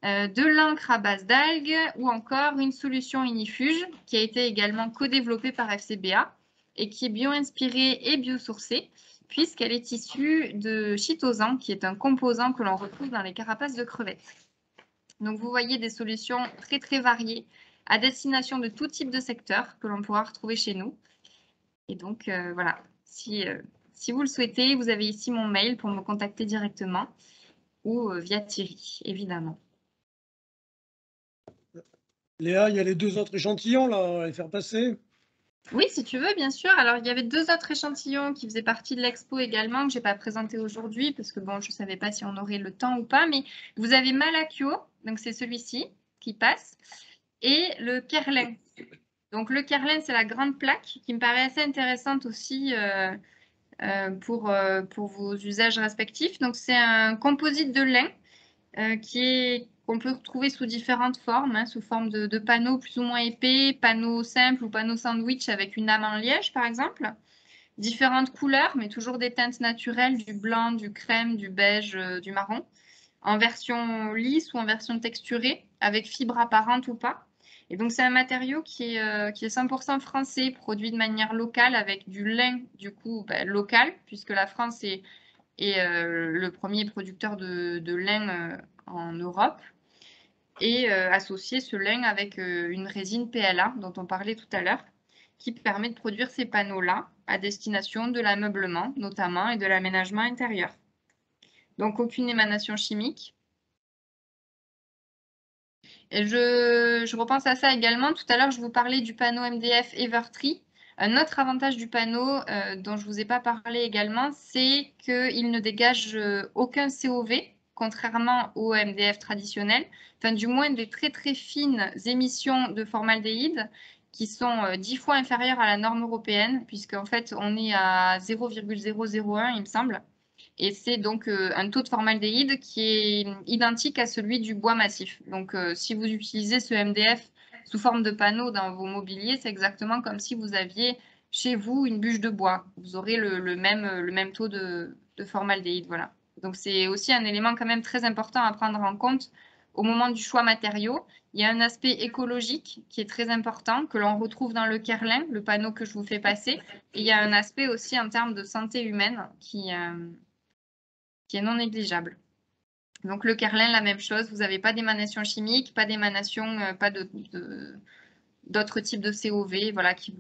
Speaker 2: De l'encre à base d'algues ou encore une solution inifuge qui a été également co-développée par FCBA et qui est bio-inspirée et biosourcée puisqu'elle est issue de chitosan qui est un composant que l'on retrouve dans les carapaces de crevettes. Donc vous voyez des solutions très très variées à destination de tout type de secteur que l'on pourra retrouver chez nous. Et donc voilà, si vous le souhaitez, vous avez ici mon mail pour me contacter directement ou via Thierry, évidemment.
Speaker 1: Léa, il y a les 2 autres échantillons là, à les faire passer.
Speaker 2: Oui, si tu veux, bien sûr. Alors, il y avait 2 autres échantillons qui faisaient partie de l'expo également, que je n'ai pas présenté aujourd'hui, parce que bon, je ne savais pas si on aurait le temps ou pas, mais vous avez Malakio, donc c'est celui-ci qui passe, et le Kerlin. Donc, le Kerlin, c'est la grande plaque qui me paraît assez intéressante aussi pour vos usages respectifs. Donc, c'est un composite de lin qu'on peut retrouver sous différentes formes, hein, sous forme de panneaux plus ou moins épais, panneaux simples ou panneaux sandwich avec une lame en liège, par exemple. Différentes couleurs, mais toujours des teintes naturelles, du blanc, du crème, du beige, du marron, en version lisse ou en version texturée, avec fibre apparente ou pas. Et donc, c'est un matériau qui est 100% français, produit de manière locale avec du lin, du coup, local, puisque la France est le premier producteur de lin en Europe, et associer ce lin avec une résine PLA dont on parlait tout à l'heure, qui permet de produire ces panneaux-là à destination de l'ameublement notamment et de l'aménagement intérieur. Donc aucune émanation chimique. Et je repense à ça également. Tout à l'heure, je vous parlais du panneau MDF Evertree. Un autre avantage du panneau dont je ne vous ai pas parlé également, c'est qu'il ne dégage aucun COV, contrairement au MDF traditionnel, enfin du moins des très très fines émissions de formaldéhyde qui sont 10 fois inférieures à la norme européenne, puisqu'en fait on est à 0,001 il me semble. Et c'est donc un taux de formaldéhyde qui est identique à celui du bois massif. Donc, si vous utilisez ce MDF sous forme de panneau dans vos mobiliers, c'est exactement comme si vous aviez chez vous une bûche de bois. Vous aurez le même taux de formaldéhyde. Voilà. Donc, c'est aussi un élément quand même très important à prendre en compte au moment du choix matériaux. Il y a un aspect écologique qui est très important, que l'on retrouve dans le Kerlin, le panneau que je vous fais passer. Et il y a un aspect aussi en termes de santé humaine qui est non négligeable. Donc le Kerlin, la même chose, vous n'avez pas d'émanation chimique, pas d'émanation, pas d'autres types de COV voilà, qui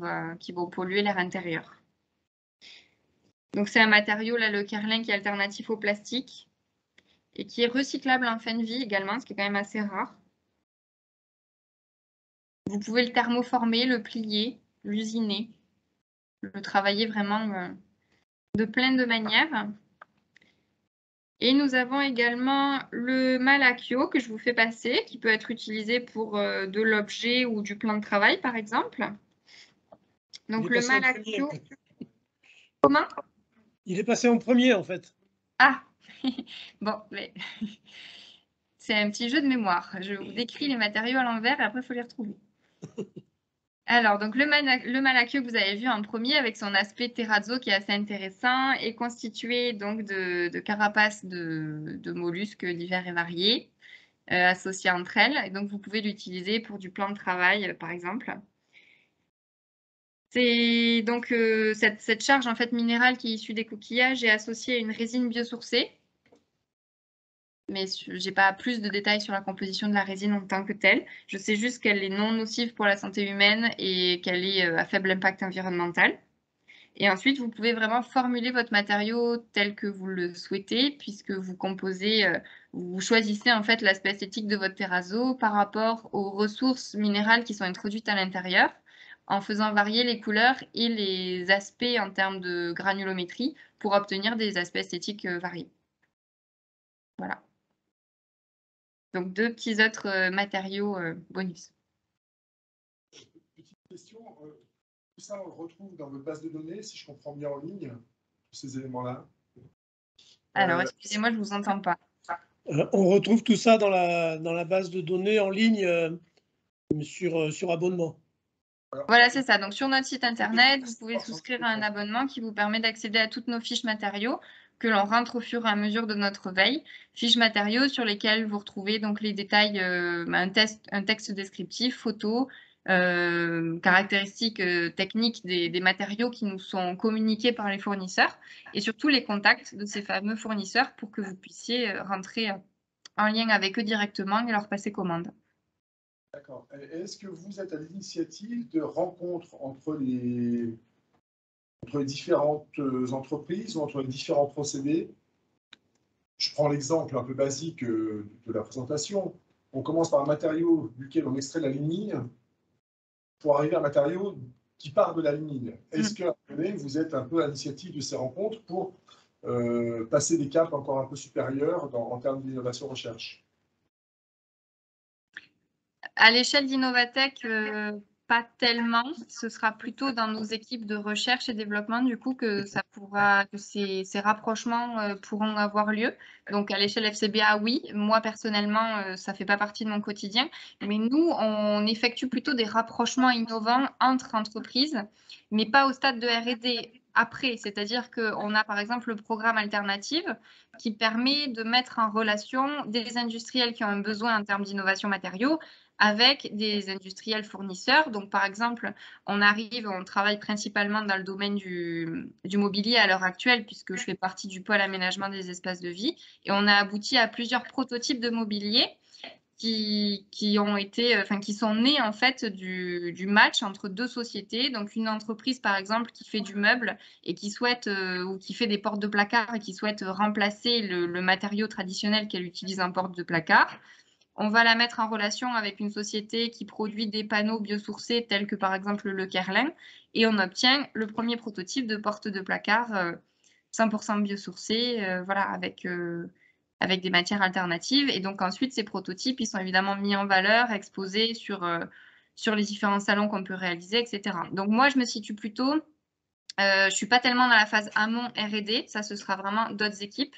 Speaker 2: vont polluer l'air intérieur. Donc c'est un matériau, là, le Kerlin, qui est alternatif au plastique et qui est recyclable en fin de vie également, ce qui est quand même assez rare. Vous pouvez le thermoformer, le plier, l'usiner, le travailler vraiment de plein de manières. Et nous avons également le Malakio que je vous fais passer, qui peut être utilisé pour de l'objet ou du plan de travail, par exemple. Donc le Malakio... Comment?
Speaker 1: Il est passé en premier, en fait.
Speaker 2: Ah bon, mais c'est un petit jeu de mémoire. Je vous décris les matériaux à l'envers et après, il faut les retrouver. Alors, donc le Malakio que vous avez vu en premier avec son aspect terrazzo qui est assez intéressant est constitué donc de carapaces de mollusques divers et variés associés entre elles. Et donc, vous pouvez l'utiliser pour du plan de travail, par exemple. C'est donc cette charge en fait minérale qui est issue des coquillages est associée à une résine biosourcée. Mais je n'ai pas plus de détails sur la composition de la résine en tant que telle. Je sais juste qu'elle est non nocive pour la santé humaine et qu'elle est à faible impact environnemental. Et ensuite, vous pouvez vraiment formuler votre matériau tel que vous le souhaitez, puisque vous composez, vous choisissez en fait l'aspect esthétique de votre terrazzo par rapport aux ressources minérales qui sont introduites à l'intérieur, en faisant varier les couleurs et les aspects en termes de granulométrie pour obtenir des aspects esthétiques variés. Voilà. Donc, 2 petits autres matériaux bonus.
Speaker 6: Petite question, Tout ça, on le retrouve dans votre base de données, si je comprends bien en ligne, tous ces éléments-là.
Speaker 2: Alors, excusez-moi, je ne vous entends pas.
Speaker 1: On retrouve tout ça dans la base de données en ligne sur abonnement.
Speaker 2: Voilà, c'est ça. Donc, sur notre site internet, vous pouvez souscrire à un abonnement qui vous permet d'accéder à toutes nos fiches matériaux que l'on rentre au fur et à mesure de notre veille. Fiches matériaux sur lesquelles vous retrouvez donc les détails, un texte descriptif, photos, caractéristiques techniques des matériaux qui nous sont communiqués par les fournisseurs et surtout les contacts de ces fameux fournisseurs pour que vous puissiez rentrer en lien avec eux directement et leur passer commande.
Speaker 6: D'accord. Est-ce que vous êtes à l'initiative de rencontres entre les différentes entreprises ou entre les différents procédés? Je prends l'exemple un peu basique de la présentation. On commence par un matériau duquel on extrait la lignine pour arriver à un matériau qui part de la lignine. Est-ce que vous êtes un peu à l'initiative de ces rencontres pour passer des caps encore un peu supérieurs en termes d'innovation-recherche?
Speaker 2: À l'échelle d'Innovatech, pas tellement. Ce sera plutôt dans nos équipes de recherche et développement du coup que ces rapprochements pourront avoir lieu. Donc à l'échelle FCBA, oui. Moi personnellement, ça fait pas partie de mon quotidien. Mais nous, on effectue plutôt des rapprochements innovants entre entreprises, mais pas au stade de R&D. Après, c'est-à-dire qu'on a par exemple le programme Alternative qui permet de mettre en relation des industriels qui ont un besoin en termes d'innovation matériaux avec des industriels fournisseurs. Donc, par exemple, on travaille principalement dans le domaine du mobilier à l'heure actuelle, puisque je fais partie du pôle aménagement des espaces de vie. Et on a abouti à plusieurs prototypes de mobilier qui sont nés en fait du match entre deux sociétés. Donc, une entreprise, par exemple, qui fait du meuble et qui souhaite, ou qui fait des portes de placard et qui souhaite remplacer le matériau traditionnel qu'elle utilise en porte de placard. On va la mettre en relation avec une société qui produit des panneaux biosourcés tels que par exemple le Kerlin et on obtient le premier prototype de porte de placard 100% biosourcés, voilà, avec des matières alternatives. Et donc ensuite, ces prototypes, ils sont évidemment mis en valeur, exposés sur les différents salons qu'on peut réaliser, etc. Donc moi, je me situe plutôt, je ne suis pas tellement dans la phase amont R&D, ça ce sera vraiment d'autres équipes.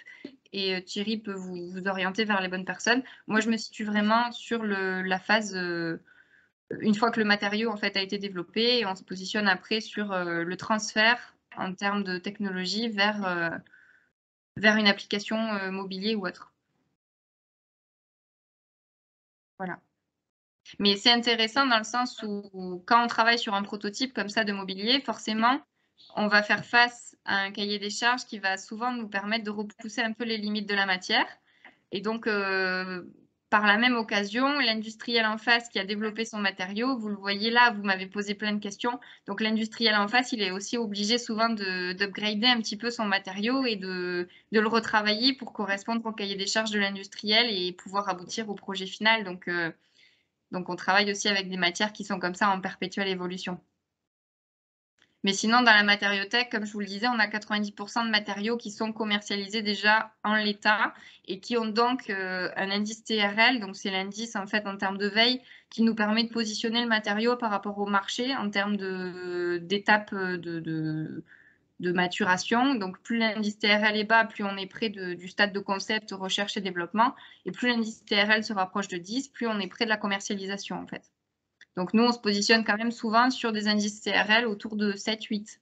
Speaker 2: Et Thierry peut vous orienter vers les bonnes personnes. Moi, je me situe vraiment sur la phase, une fois que le matériau en fait, a été développé, et on se positionne après sur le transfert en termes de technologie vers une application mobilier ou autre. Voilà. Mais c'est intéressant dans le sens où quand on travaille sur un prototype comme ça de mobilier, forcément, on va faire face à un cahier des charges qui va souvent nous permettre de repousser un peu les limites de la matière. Et donc, par la même occasion, l'industriel en face qui a développé son matériau, vous le voyez là, vous m'avez posé plein de questions. Donc, l'industriel en face, il est aussi obligé souvent d'upgrader un petit peu son matériau et de le retravailler pour correspondre au cahier des charges de l'industriel et pouvoir aboutir au projet final. Donc, on travaille aussi avec des matières qui sont comme ça en perpétuelle évolution. Mais sinon, dans la matériothèque, comme je vous le disais, on a 90% de matériaux qui sont commercialisés déjà en l'état et qui ont donc un indice TRL, donc c'est l'indice en fait en termes de veille qui nous permet de positionner le matériau par rapport au marché en termes d'étapes de maturation. Donc plus l'indice TRL est bas, plus on est près du stade de concept, recherche et développement. Et plus l'indice TRL se rapproche de 10, plus on est près de la commercialisation en fait. Donc, nous, on se positionne quand même souvent sur des indices TRL autour de 7-8.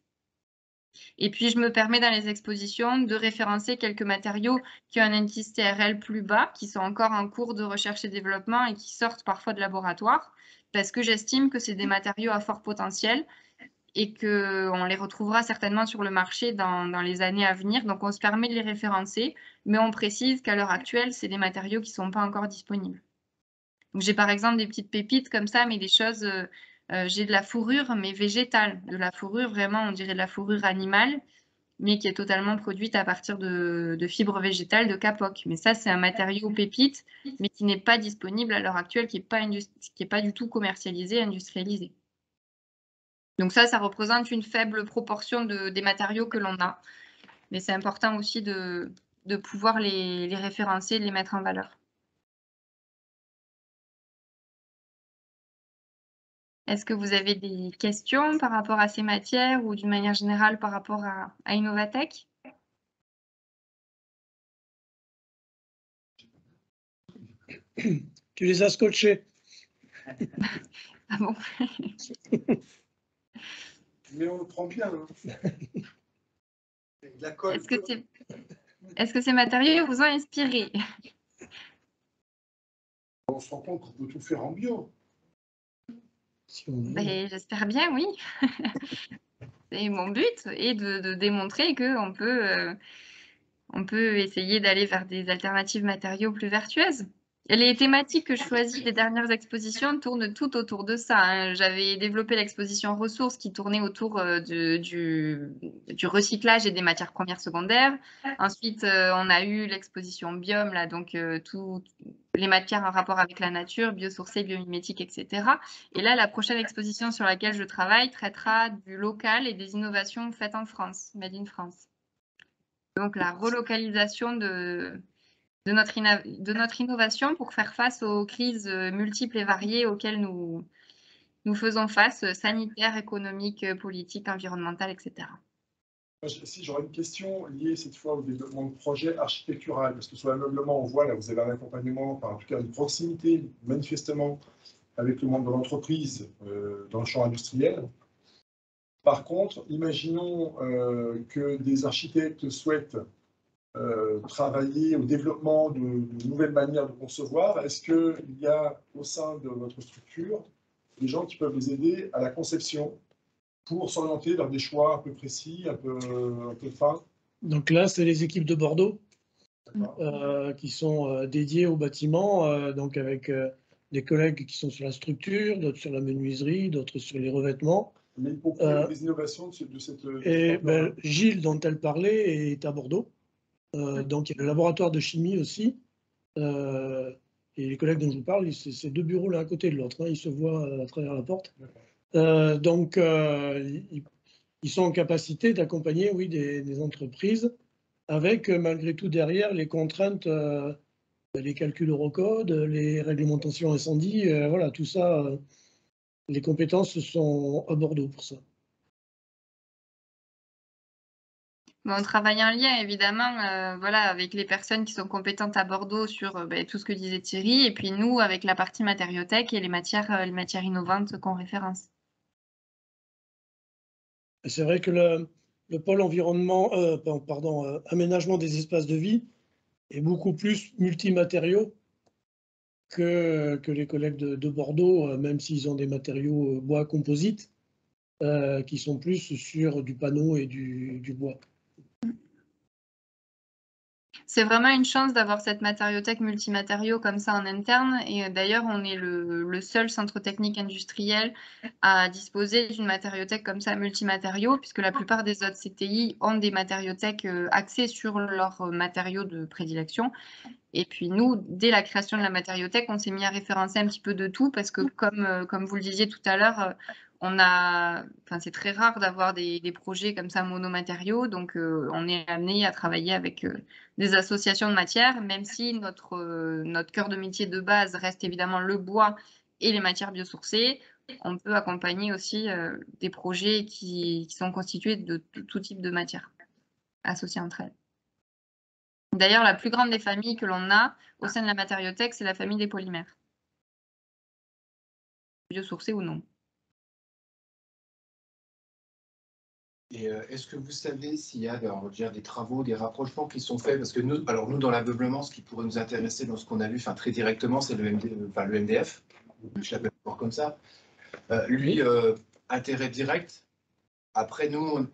Speaker 2: Et puis, je me permets dans les expositions de référencer quelques matériaux qui ont un indice TRL plus bas, qui sont encore en cours de recherche et développement et qui sortent parfois de laboratoire, parce que j'estime que c'est des matériaux à fort potentiel et qu'on les retrouvera certainement sur le marché dans les années à venir. Donc, on se permet de les référencer, mais on précise qu'à l'heure actuelle, c'est des matériaux qui ne sont pas encore disponibles. J'ai par exemple des petites pépites comme ça, mais des choses, j'ai de la fourrure, mais végétale. De la fourrure, vraiment, on dirait de la fourrure animale, mais qui est totalement produite à partir de fibres végétales, de capoc. Mais ça, c'est un matériau pépite, mais qui n'est pas disponible à l'heure actuelle, qui n'est pas du tout commercialisé, industrialisé. Donc ça représente une faible proportion des matériaux que l'on a. Mais c'est important aussi de pouvoir les référencer, de les mettre en valeur. Est-ce que vous avez des questions par rapport à ces matières ou d'une manière générale par rapport à Innovatech?
Speaker 1: Tu les as scotchés.
Speaker 2: Ah bon?
Speaker 6: Mais on le prend bien. Hein.
Speaker 5: La colle.
Speaker 2: Est-ce que ces matériaux vous ont inspiré?
Speaker 6: On se rend compte qu'on peut tout faire en bio.
Speaker 2: Ben, j'espère bien, oui. C'est mon but, et de démontrer qu'on peut, on peut essayer d'aller vers des alternatives matériaux plus vertueuses. Et les thématiques que je choisis des dernières expositions tournent tout autour de ça. Hein. J'avais développé l'exposition ressources qui tournait autour du recyclage et des matières premières secondaires. Ensuite, on a eu l'exposition biome, là, donc toutes les matières en rapport avec la nature, biosourcées, biomimétiques, etc. Et là, la prochaine exposition sur laquelle je travaille traitera du local et des innovations faites en France, made in France. Donc la relocalisation de notre innovation pour faire face aux crises multiples et variées auxquelles nous faisons face, sanitaires, économiques, politiques, environnementales, etc.
Speaker 6: Si j'aurais une question liée cette fois au développement de projets architectural, parce que sur l'ameublement, on voit là, vous avez un accompagnement, enfin, en tout cas une proximité manifestement avec le monde de l'entreprise dans le champ industriel. Par contre, imaginons que des architectes souhaitent travailler au développement de nouvelles manières de concevoir. Est-ce qu'il y a au sein de votre structure des gens qui peuvent les aider à la conception pour s'orienter vers des choix un peu précis, un peu fins?
Speaker 1: Donc là, c'est les équipes de Bordeaux qui sont dédiées au bâtiment, donc avec des collègues qui sont sur la structure, d'autres sur la menuiserie, d'autres sur les revêtements.
Speaker 6: Mais pour des innovations de cette...
Speaker 1: Et Gilles, dont elle parlait, est à Bordeaux. Donc il y a le laboratoire de chimie aussi. Et les collègues dont je vous parle, c'est deux bureaux l'un à côté de l'autre. Hein, ils se voient à travers la porte. Donc ils sont en capacité d'accompagner, oui, des entreprises avec malgré tout derrière les contraintes, les calculs Eurocode, les réglementations incendie, voilà, tout ça, les compétences sont à Bordeaux pour ça.
Speaker 2: On travaille en lien, évidemment, voilà, avec les personnes qui sont compétentes à Bordeaux sur tout ce que disait Thierry, et puis nous, avec la partie matériothèque et les matières innovantes qu'on référence.
Speaker 1: C'est vrai que le pôle environnement, aménagement des espaces de vie est beaucoup plus multimatériaux que les collègues de Bordeaux, même s'ils ont des matériaux bois composites, qui sont plus sur du panneau et du bois.
Speaker 2: C'est vraiment une chance d'avoir cette matériothèque multimatériaux comme ça en interne. Et d'ailleurs, on est le seul centre technique industriel à disposer d'une matériothèque comme ça multimatériaux, puisque la plupart des autres CTI ont des matériothèques axées sur leurs matériaux de prédilection. Et puis nous, dès la création de la matériothèque, on s'est mis à référencer un petit peu de tout, parce que comme vous le disiez tout à l'heure, c'est très rare d'avoir des projets comme ça monomatériaux, donc on est amené à travailler avec des associations de matières, même si notre cœur de métier de base reste évidemment le bois et les matières biosourcées. On peut accompagner aussi des projets qui sont constitués de tout type de matières associées entre elles. D'ailleurs, la plus grande des familles que l'on a au sein de la matériothèque, c'est la famille des polymères, biosourcés ou non.
Speaker 8: Et est-ce que vous savez s'il y a des travaux, des rapprochements qui sont faits? Parce que nous, dans l'ameublement, ce qui pourrait nous intéresser dans ce qu'on a vu très directement, c'est le MDF, je l'appelle encore comme ça. Lui, intérêt direct. Après, nous,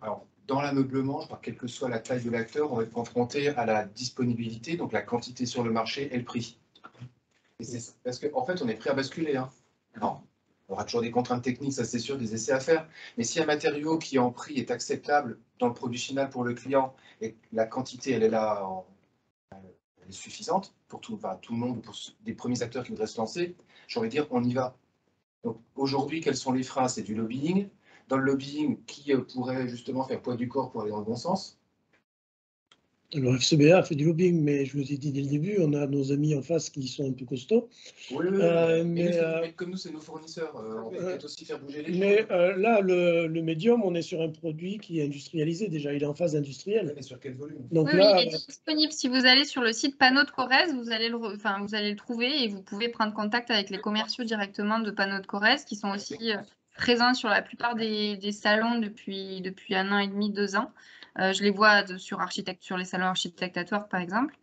Speaker 8: dans l'ameublement, quelle que soit la taille de l'acteur, on va être confronté à la disponibilité, donc la quantité sur le marché et le prix. Et parce qu'en fait, on est prêt à basculer. Hein. Non. Il y aura toujours des contraintes techniques, ça c'est sûr, des essais à faire. Mais si un matériau qui en prix est acceptable dans le produit final pour le client et que la quantité elle est là, elle est suffisante pour tout le monde, pour des premiers acteurs qui voudraient se lancer, j'ai envie de dire on y va. Donc aujourd'hui, quels sont les freins? C'est du lobbying. Dans le lobbying, qui pourrait justement faire poids du corps pour aller dans le bon sens?
Speaker 1: Alors, FCBA fait du lobbying, mais je vous ai dit dès le début, on a nos amis en face qui sont un peu costauds.
Speaker 8: Oui, mais comme nous, c'est nos fournisseurs. On peut peut-être aussi faire bouger les choses.
Speaker 1: Mais là, le médium, on est sur un produit qui est industrialisé déjà, il est en phase industrielle.
Speaker 8: Mais sur quel volume?
Speaker 1: Donc
Speaker 2: oui,
Speaker 1: là,
Speaker 2: il est disponible. Si vous allez sur le site Panneaux de Corrèze, vous allez le trouver et vous pouvez prendre contact avec les commerciaux directement de Panneaux de Corrèze qui sont aussi présents sur la plupart des salons depuis 1 an et demi, 2 ans. Je les vois sur les salons Architectatoire, par exemple,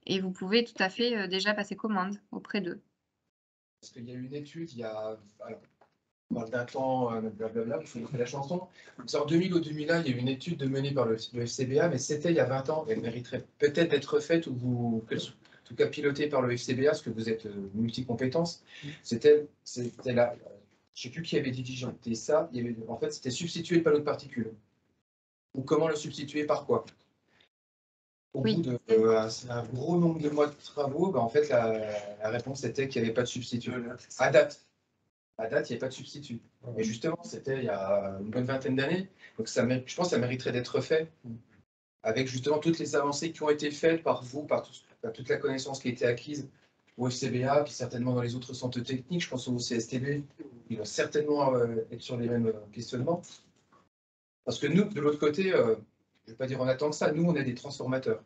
Speaker 2: et vous pouvez tout à fait déjà passer commande auprès d'eux.
Speaker 8: Parce qu'il y a eu une étude, alors, on parle d'un temps, blablabla, il faut faire la chanson. En 2000 ou 2001, il y a eu une étude menée par le FCBA, mais c'était il y a 20 ans, elle mériterait peut-être d'être refaite, en tout cas pilotée par le FCBA, parce que vous êtes multi-compétences. C'était là, je ne sais plus qui avait diligenté ça, en fait, c'était substituer le panneau de particules. Ou comment le substituer par quoi? Au bout d'un gros nombre de mois de travaux, en fait, la réponse était qu'il n'y avait pas de substitut. À date, il n'y avait pas de substitut. Et justement, c'était il y a une bonne vingtaine d'années. Donc, je pense que ça mériterait d'être fait avec justement toutes les avancées qui ont été faites par vous, par toute la connaissance qui a été acquise au FCBA, puis certainement dans les autres centres techniques. Je pense au CSTB. Il va certainement être sur les mêmes questionnements. Parce que nous, de l'autre côté, je ne vais pas dire on attend que ça, nous, on est des transformateurs.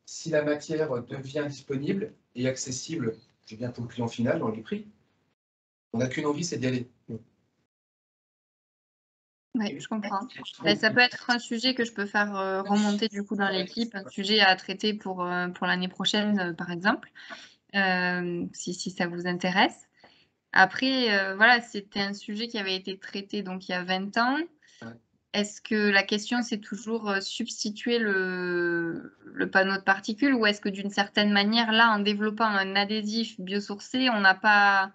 Speaker 8: Si la matière devient disponible et accessible, je viens pour le client final dans les prix, on n'a qu'une envie, c'est d'y aller.
Speaker 2: Oui, je comprends. Et ça peut être un sujet que je peux faire remonter du coup dans l'équipe, un sujet à traiter pour l'année prochaine, par exemple, si ça vous intéresse. Après, voilà, c'était un sujet qui avait été traité donc il y a 20 ans. Est-ce que la question, c'est toujours substituer le panneau de particules ou est-ce que d'une certaine manière, là, en développant un adhésif biosourcé, on n'a pas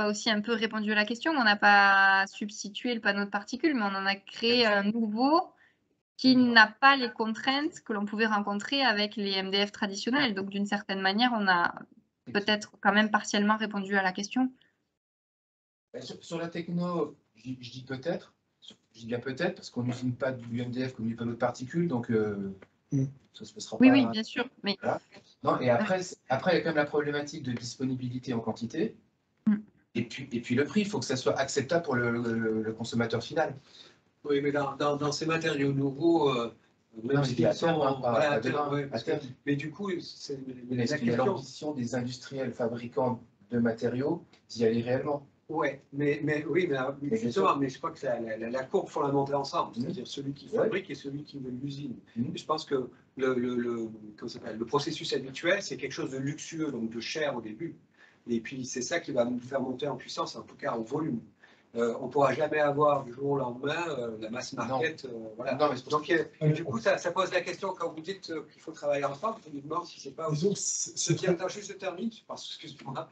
Speaker 2: aussi un peu répondu à la question, on n'a pas substitué le panneau de particules, mais on en a créé un nouveau qui n'a pas les contraintes que l'on pouvait rencontrer avec les MDF traditionnels. Donc, d'une certaine manière, on a peut-être quand même partiellement répondu à la question.
Speaker 8: Sur la techno, je dis peut-être. Je dis bien peut-être, parce qu'on n'usine pas du MDF comme du panneau de particules, donc ça se passera pas.
Speaker 2: Oui, bien sûr. Mais...
Speaker 8: Voilà. Non, et après, il y a quand même la problématique de disponibilité en quantité. Et puis le prix, il faut que ça soit acceptable pour le consommateur final.
Speaker 5: Oui, mais dans ces matériaux nouveaux,
Speaker 8: même s'ils sont à terme.
Speaker 5: Mais du coup, c'est
Speaker 8: l'ambition des industriels fabricants de matériaux d'y aller réellement.
Speaker 5: Ouais, mais justement, mais je crois que la courbe, il faut la montrer ensemble, c'est-à-dire celui qui fabrique et celui qui veut l'usine. Je pense que le processus habituel, c'est quelque chose de luxueux, donc de cher au début. Et puis c'est ça qui va nous faire monter en puissance, en tout cas en volume. On ne pourra jamais avoir du jour au lendemain la masse market. Voilà. Non, mais donc, du coup, ça pose la question quand vous dites qu'il faut travailler ensemble. Je me demande si c'est pas aussi. Juste je termine, excuse-moi.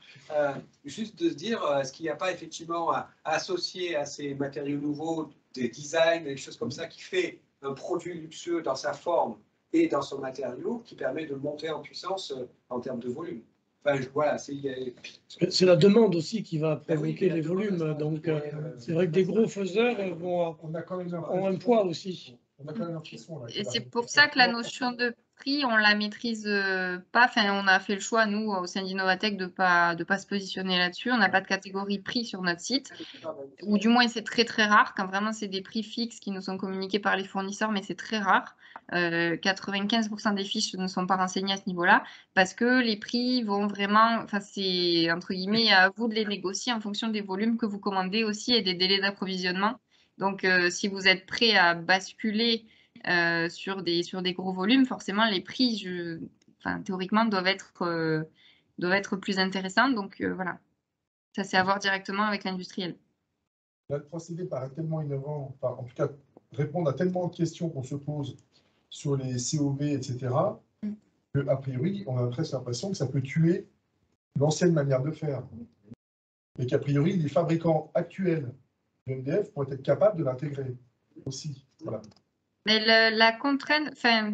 Speaker 5: Juste de se dire, est-ce qu'il n'y a pas effectivement à associer à ces matériaux nouveaux des designs, des choses comme ça, qui fait un produit luxueux dans sa forme et dans son matériau, qui permet de monter en puissance en termes de volume. Enfin, voilà,
Speaker 1: c'est la demande aussi qui va provoquer les volumes. Donc, c'est vrai que des gros faiseurs ont un poids aussi.
Speaker 2: Et c'est pour ça que la notion de prix, on la maîtrise pas. Enfin, on a fait le choix, nous, au sein d'Innovatech, de pas se positionner là-dessus. On n'a pas de catégorie prix sur notre site. Ou du moins, c'est très, très rare. Quand vraiment, c'est des prix fixes qui nous sont communiqués par les fournisseurs, mais c'est très rare. 95% des fiches ne sont pas renseignées à ce niveau-là parce que les prix vont vraiment, enfin c'est entre guillemets à vous de les négocier en fonction des volumes que vous commandez aussi et des délais d'approvisionnement. Donc si vous êtes prêt à basculer sur des gros volumes, forcément les prix, théoriquement doivent être plus intéressants. Donc voilà, ça c'est à voir directement avec l'industriel.
Speaker 6: Le procédé paraît tellement innovant, en tout cas répondre à tellement de questions qu'on se pose sur les COV, etc., qu'a priori, on a presque l'impression que ça peut tuer l'ancienne manière de faire. Et qu'a priori, les fabricants actuels de MDF pourraient être capables de l'intégrer aussi. Voilà.
Speaker 2: Mais la contrainte,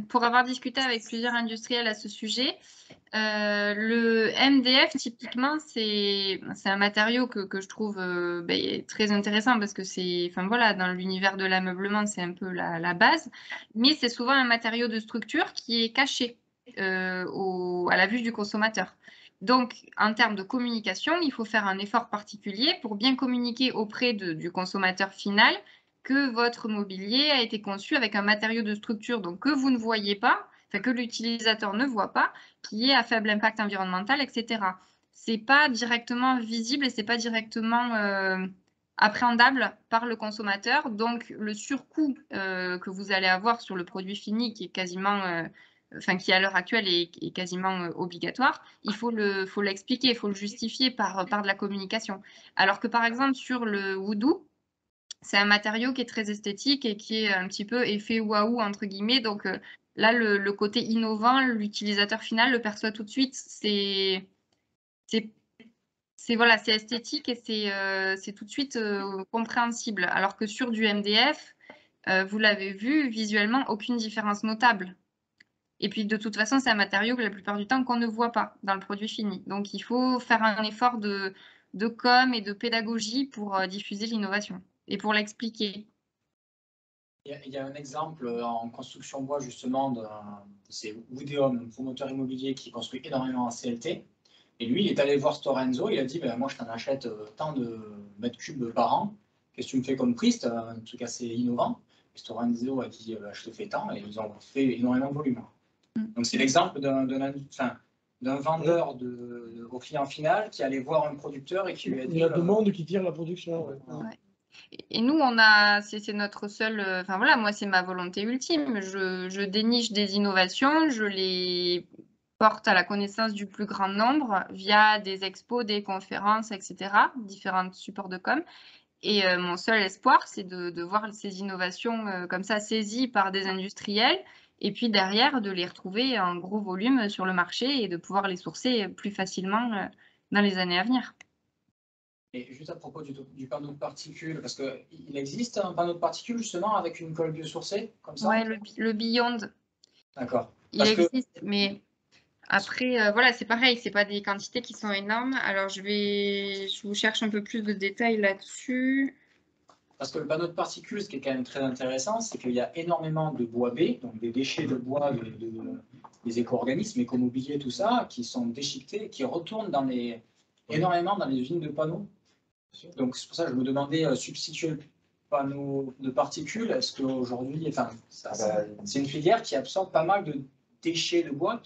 Speaker 2: pour avoir discuté avec plusieurs industriels à ce sujet, Le MDF, typiquement, c'est un matériau que je trouve très intéressant parce que c'est, enfin voilà, dans l'univers de l'ameublement, c'est un peu la base, mais c'est souvent un matériau de structure qui est caché à la vue du consommateur. Donc, en termes de communication, il faut faire un effort particulier pour bien communiquer auprès du consommateur final que votre mobilier a été conçu avec un matériau de structure donc, que vous ne voyez pas, enfin, que l'utilisateur ne voit pas, qui est à faible impact environnemental, etc. C'est pas directement visible et c'est pas directement appréhendable par le consommateur. Donc, le surcoût que vous allez avoir sur le produit fini, qui est quasiment qui à l'heure actuelle est quasiment obligatoire, il faut l'expliquer, il faut le justifier par de la communication. Alors que par exemple sur le Woodoo, c'est un matériau qui est très esthétique et qui est un petit peu effet waouh entre guillemets. Donc là, le côté innovant, l'utilisateur final le perçoit tout de suite. C'est voilà, c'est esthétique et c'est tout de suite compréhensible. Alors que sur du MDF, vous l'avez vu, visuellement, aucune différence notable. Et puis, de toute façon, c'est un matériau que la plupart du temps qu'on ne voit pas dans le produit fini. Donc, il faut faire un effort de com et de pédagogie pour diffuser l'innovation et pour l'expliquer.
Speaker 11: Il y a un exemple en construction bois, justement, c'est Woodeum, un promoteur immobilier qui construit énormément en CLT. Et lui, il est allé voir Storenzo, il a dit moi, je t'en achète tant de mètres cubes par an. Qu'est-ce que tu me fais comme prix? C'est un truc assez innovant. Et Storenzo a dit je te fais tant, et ils ont fait énormément de volume. Donc, c'est l'exemple d'un vendeur au client final qui allait voir un producteur et qui lui a dit.
Speaker 1: La demande qui tire la production.
Speaker 2: Ouais. Et nous, c'est notre seul. Enfin voilà, moi, c'est ma volonté ultime. Je déniche des innovations, je les porte à la connaissance du plus grand nombre via des expos, des conférences, etc., différents supports de com. Et mon seul espoir, c'est de voir ces innovations comme ça saisies par des industriels et puis derrière, de les retrouver en gros volume sur le marché et de pouvoir les sourcer plus facilement dans les années à venir.
Speaker 11: Et juste à propos du panneau de particules, parce qu'il existe un panneau de particules justement avec une colle biosourcée comme ça?
Speaker 2: Oui, le Beyond.
Speaker 11: D'accord.
Speaker 2: Il existe, mais après, voilà, c'est pareil, c'est pas des quantités qui sont énormes. Alors, je vous cherche un peu plus de détails là-dessus.
Speaker 11: Parce que le panneau de particules, ce qui est quand même très intéressant, c'est qu'il y a énormément de bois B, donc des déchets de bois des éco-organismes, écomobiliers, tout ça, qui sont déchiquetés et qui retournent énormément dans les usines de panneaux. Donc c'est pour ça que je me demandais, substituer le panneau de particules, est-ce qu'aujourd'hui, enfin, c'est une filière qui absorbe pas mal de déchets de bois?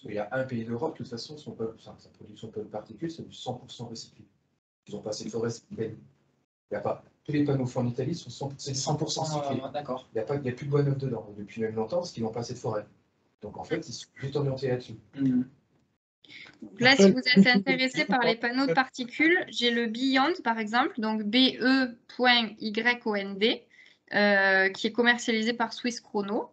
Speaker 8: Il y a un pays d'Europe, de toute façon, sa production de particules, c'est du 100% recyclé. Ils ont pas assez de forêts recyclées. Il n'y a pas. Tous les panneaux faits en Italie sont 100% recyclés.
Speaker 11: D'accord.
Speaker 8: Il n'y a plus de bois neuf dedans, depuis même longtemps, parce qu'ils n'ont pas assez de forêt. Donc en fait, ils sont juste orientés là-dessus.
Speaker 2: Donc là, si vous êtes intéressé par les panneaux de particules, j'ai le Beyond, par exemple, donc BE.YOND, qui est commercialisé par Swiss Chrono,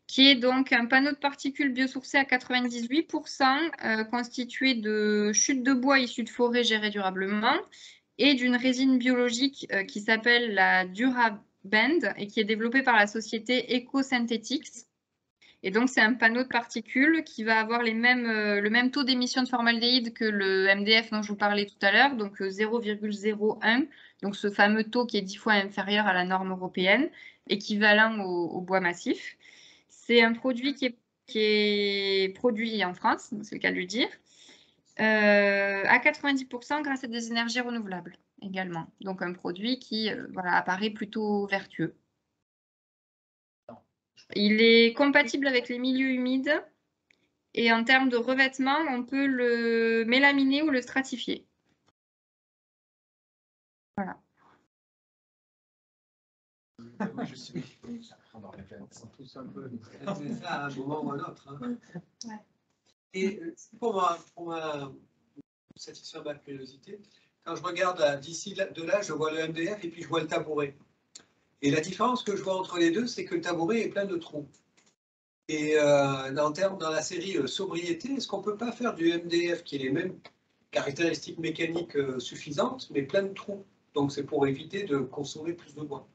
Speaker 2: qui est donc un panneau de particules biosourcé à 98%, constitué de chutes de bois issues de forêts gérées durablement et d'une résine biologique qui s'appelle la DuraBend et qui est développée par la société EcoSynthetics. Et donc, c'est un panneau de particules qui va avoir le même taux d'émission de formaldéhyde que le MDF dont je vous parlais tout à l'heure, donc 0,01, donc ce fameux taux qui est 10 fois inférieur à la norme européenne, équivalent au bois massif. C'est un produit qui est produit en France, c'est le cas de le dire, à 90% grâce à des énergies renouvelables également. Donc, un produit qui apparaît plutôt vertueux. Il est compatible avec les milieux humides et en termes de revêtement, on peut le mélaminer ou le stratifier. Voilà.
Speaker 5: Moi, je suis tous un peu à un moment ou à un autre. Hein.
Speaker 2: Ouais.
Speaker 5: Et pour satisfaire ma curiosité, quand je regarde d'ici de là, je vois le MDF et puis je vois le tabouret. Et la différence que je vois entre les deux, c'est que le tabouret est plein de trous. Et dans la série sobriété, est-ce qu'on ne peut pas faire du MDF qui ait les mêmes caractéristiques mécaniques suffisantes, mais plein de trous? Donc c'est pour éviter de consommer plus de bois.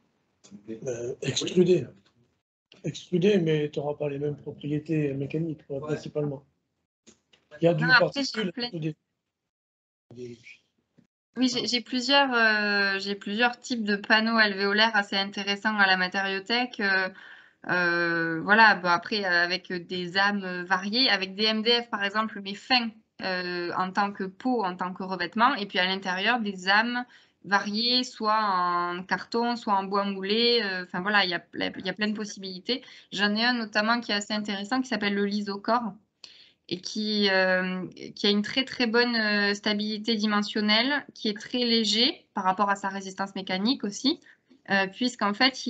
Speaker 1: Extrudé, mais tu n'auras pas les mêmes propriétés mécaniques, principalement. Il y a du
Speaker 2: Non, après,
Speaker 1: particule.
Speaker 2: Oui, j'ai plusieurs types de panneaux alvéolaires assez intéressants à la matériothèque. Voilà, bon, après, avec des âmes variées, avec des MDF par exemple, mais fins en tant que pot, en tant que revêtement, et puis à l'intérieur des âmes variées, soit en carton, soit en bois moulé. Enfin voilà, il y a plein de possibilités. J'en ai un notamment qui est assez intéressant qui s'appelle le Lysocore et qui a une très très bonne stabilité dimensionnelle, qui est très léger par rapport à sa résistance mécanique aussi, puisqu'en fait,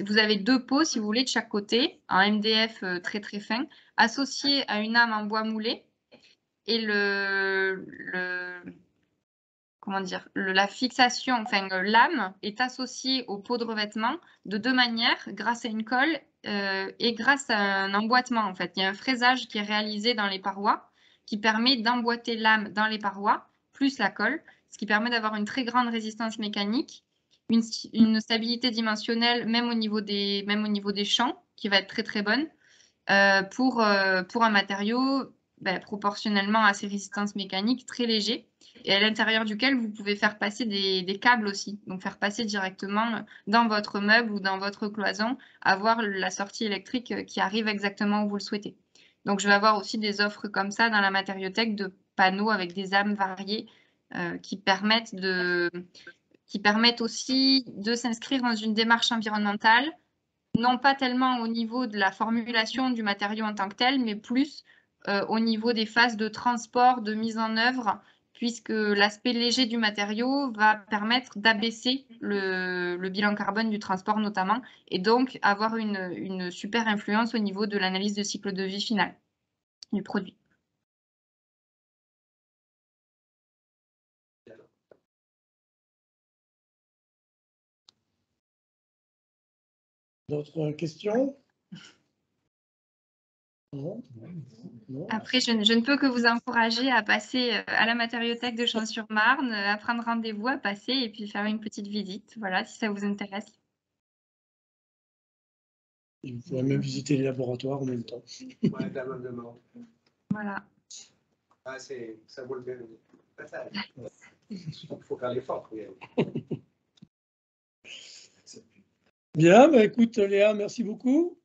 Speaker 2: vous avez deux pots, si vous voulez, de chaque côté, en MDF très très fin, associés à une âme en bois moulé, et comment dire, la fixation, enfin l'âme est associée au pot de revêtement de deux manières, grâce à une colle et grâce à un emboîtement en fait. Il y a un fraisage qui est réalisé dans les parois qui permet d'emboîter l'âme dans les parois, plus la colle, ce qui permet d'avoir une très grande résistance mécanique, une stabilité dimensionnelle même au niveau des champs qui va être très très bonne pour un matériau proportionnellement à ses résistances mécaniques très léger et à l'intérieur duquel vous pouvez faire passer des câbles aussi, donc faire passer directement dans votre meuble ou dans votre cloison, avoir la sortie électrique qui arrive exactement où vous le souhaitez. Donc je vais avoir aussi des offres comme ça dans la matériothèque de panneaux avec des âmes variées qui permettent aussi de s'inscrire dans une démarche environnementale, non pas tellement au niveau de la formulation du matériau en tant que tel, mais plus au niveau des phases de transport, de mise en œuvre, puisque l'aspect léger du matériau va permettre d'abaisser le bilan carbone du transport notamment, et donc avoir une super influence au niveau de l'analyse de cycle de vie final du produit.
Speaker 1: D'autres questions? Non.
Speaker 2: Après, je ne peux que vous encourager à passer à la matériothèque de Champs-sur-Marne, à prendre rendez-vous, à passer et puis faire une petite visite, voilà, si ça vous intéresse.
Speaker 1: Et vous pourrez même visiter les laboratoires en même temps.
Speaker 5: Ouais, d'ameublement.
Speaker 2: Voilà.
Speaker 5: Ah, ça vaut le passage. Il faut faire l'effort pour y aller.
Speaker 1: Bien, bah, écoute Léa, merci beaucoup.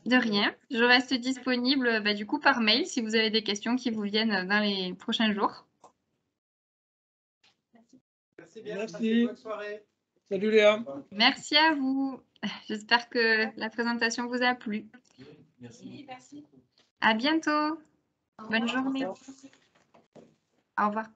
Speaker 2: De rien. Je reste disponible du coup par mail si vous avez des questions qui vous viennent dans les prochains jours.
Speaker 5: Merci bien.
Speaker 1: Merci.
Speaker 5: Bonne soirée.
Speaker 1: Salut Léa.
Speaker 2: Merci à vous. J'espère que la présentation vous a plu.
Speaker 8: Merci.
Speaker 2: À bientôt. Bonne journée. Au revoir.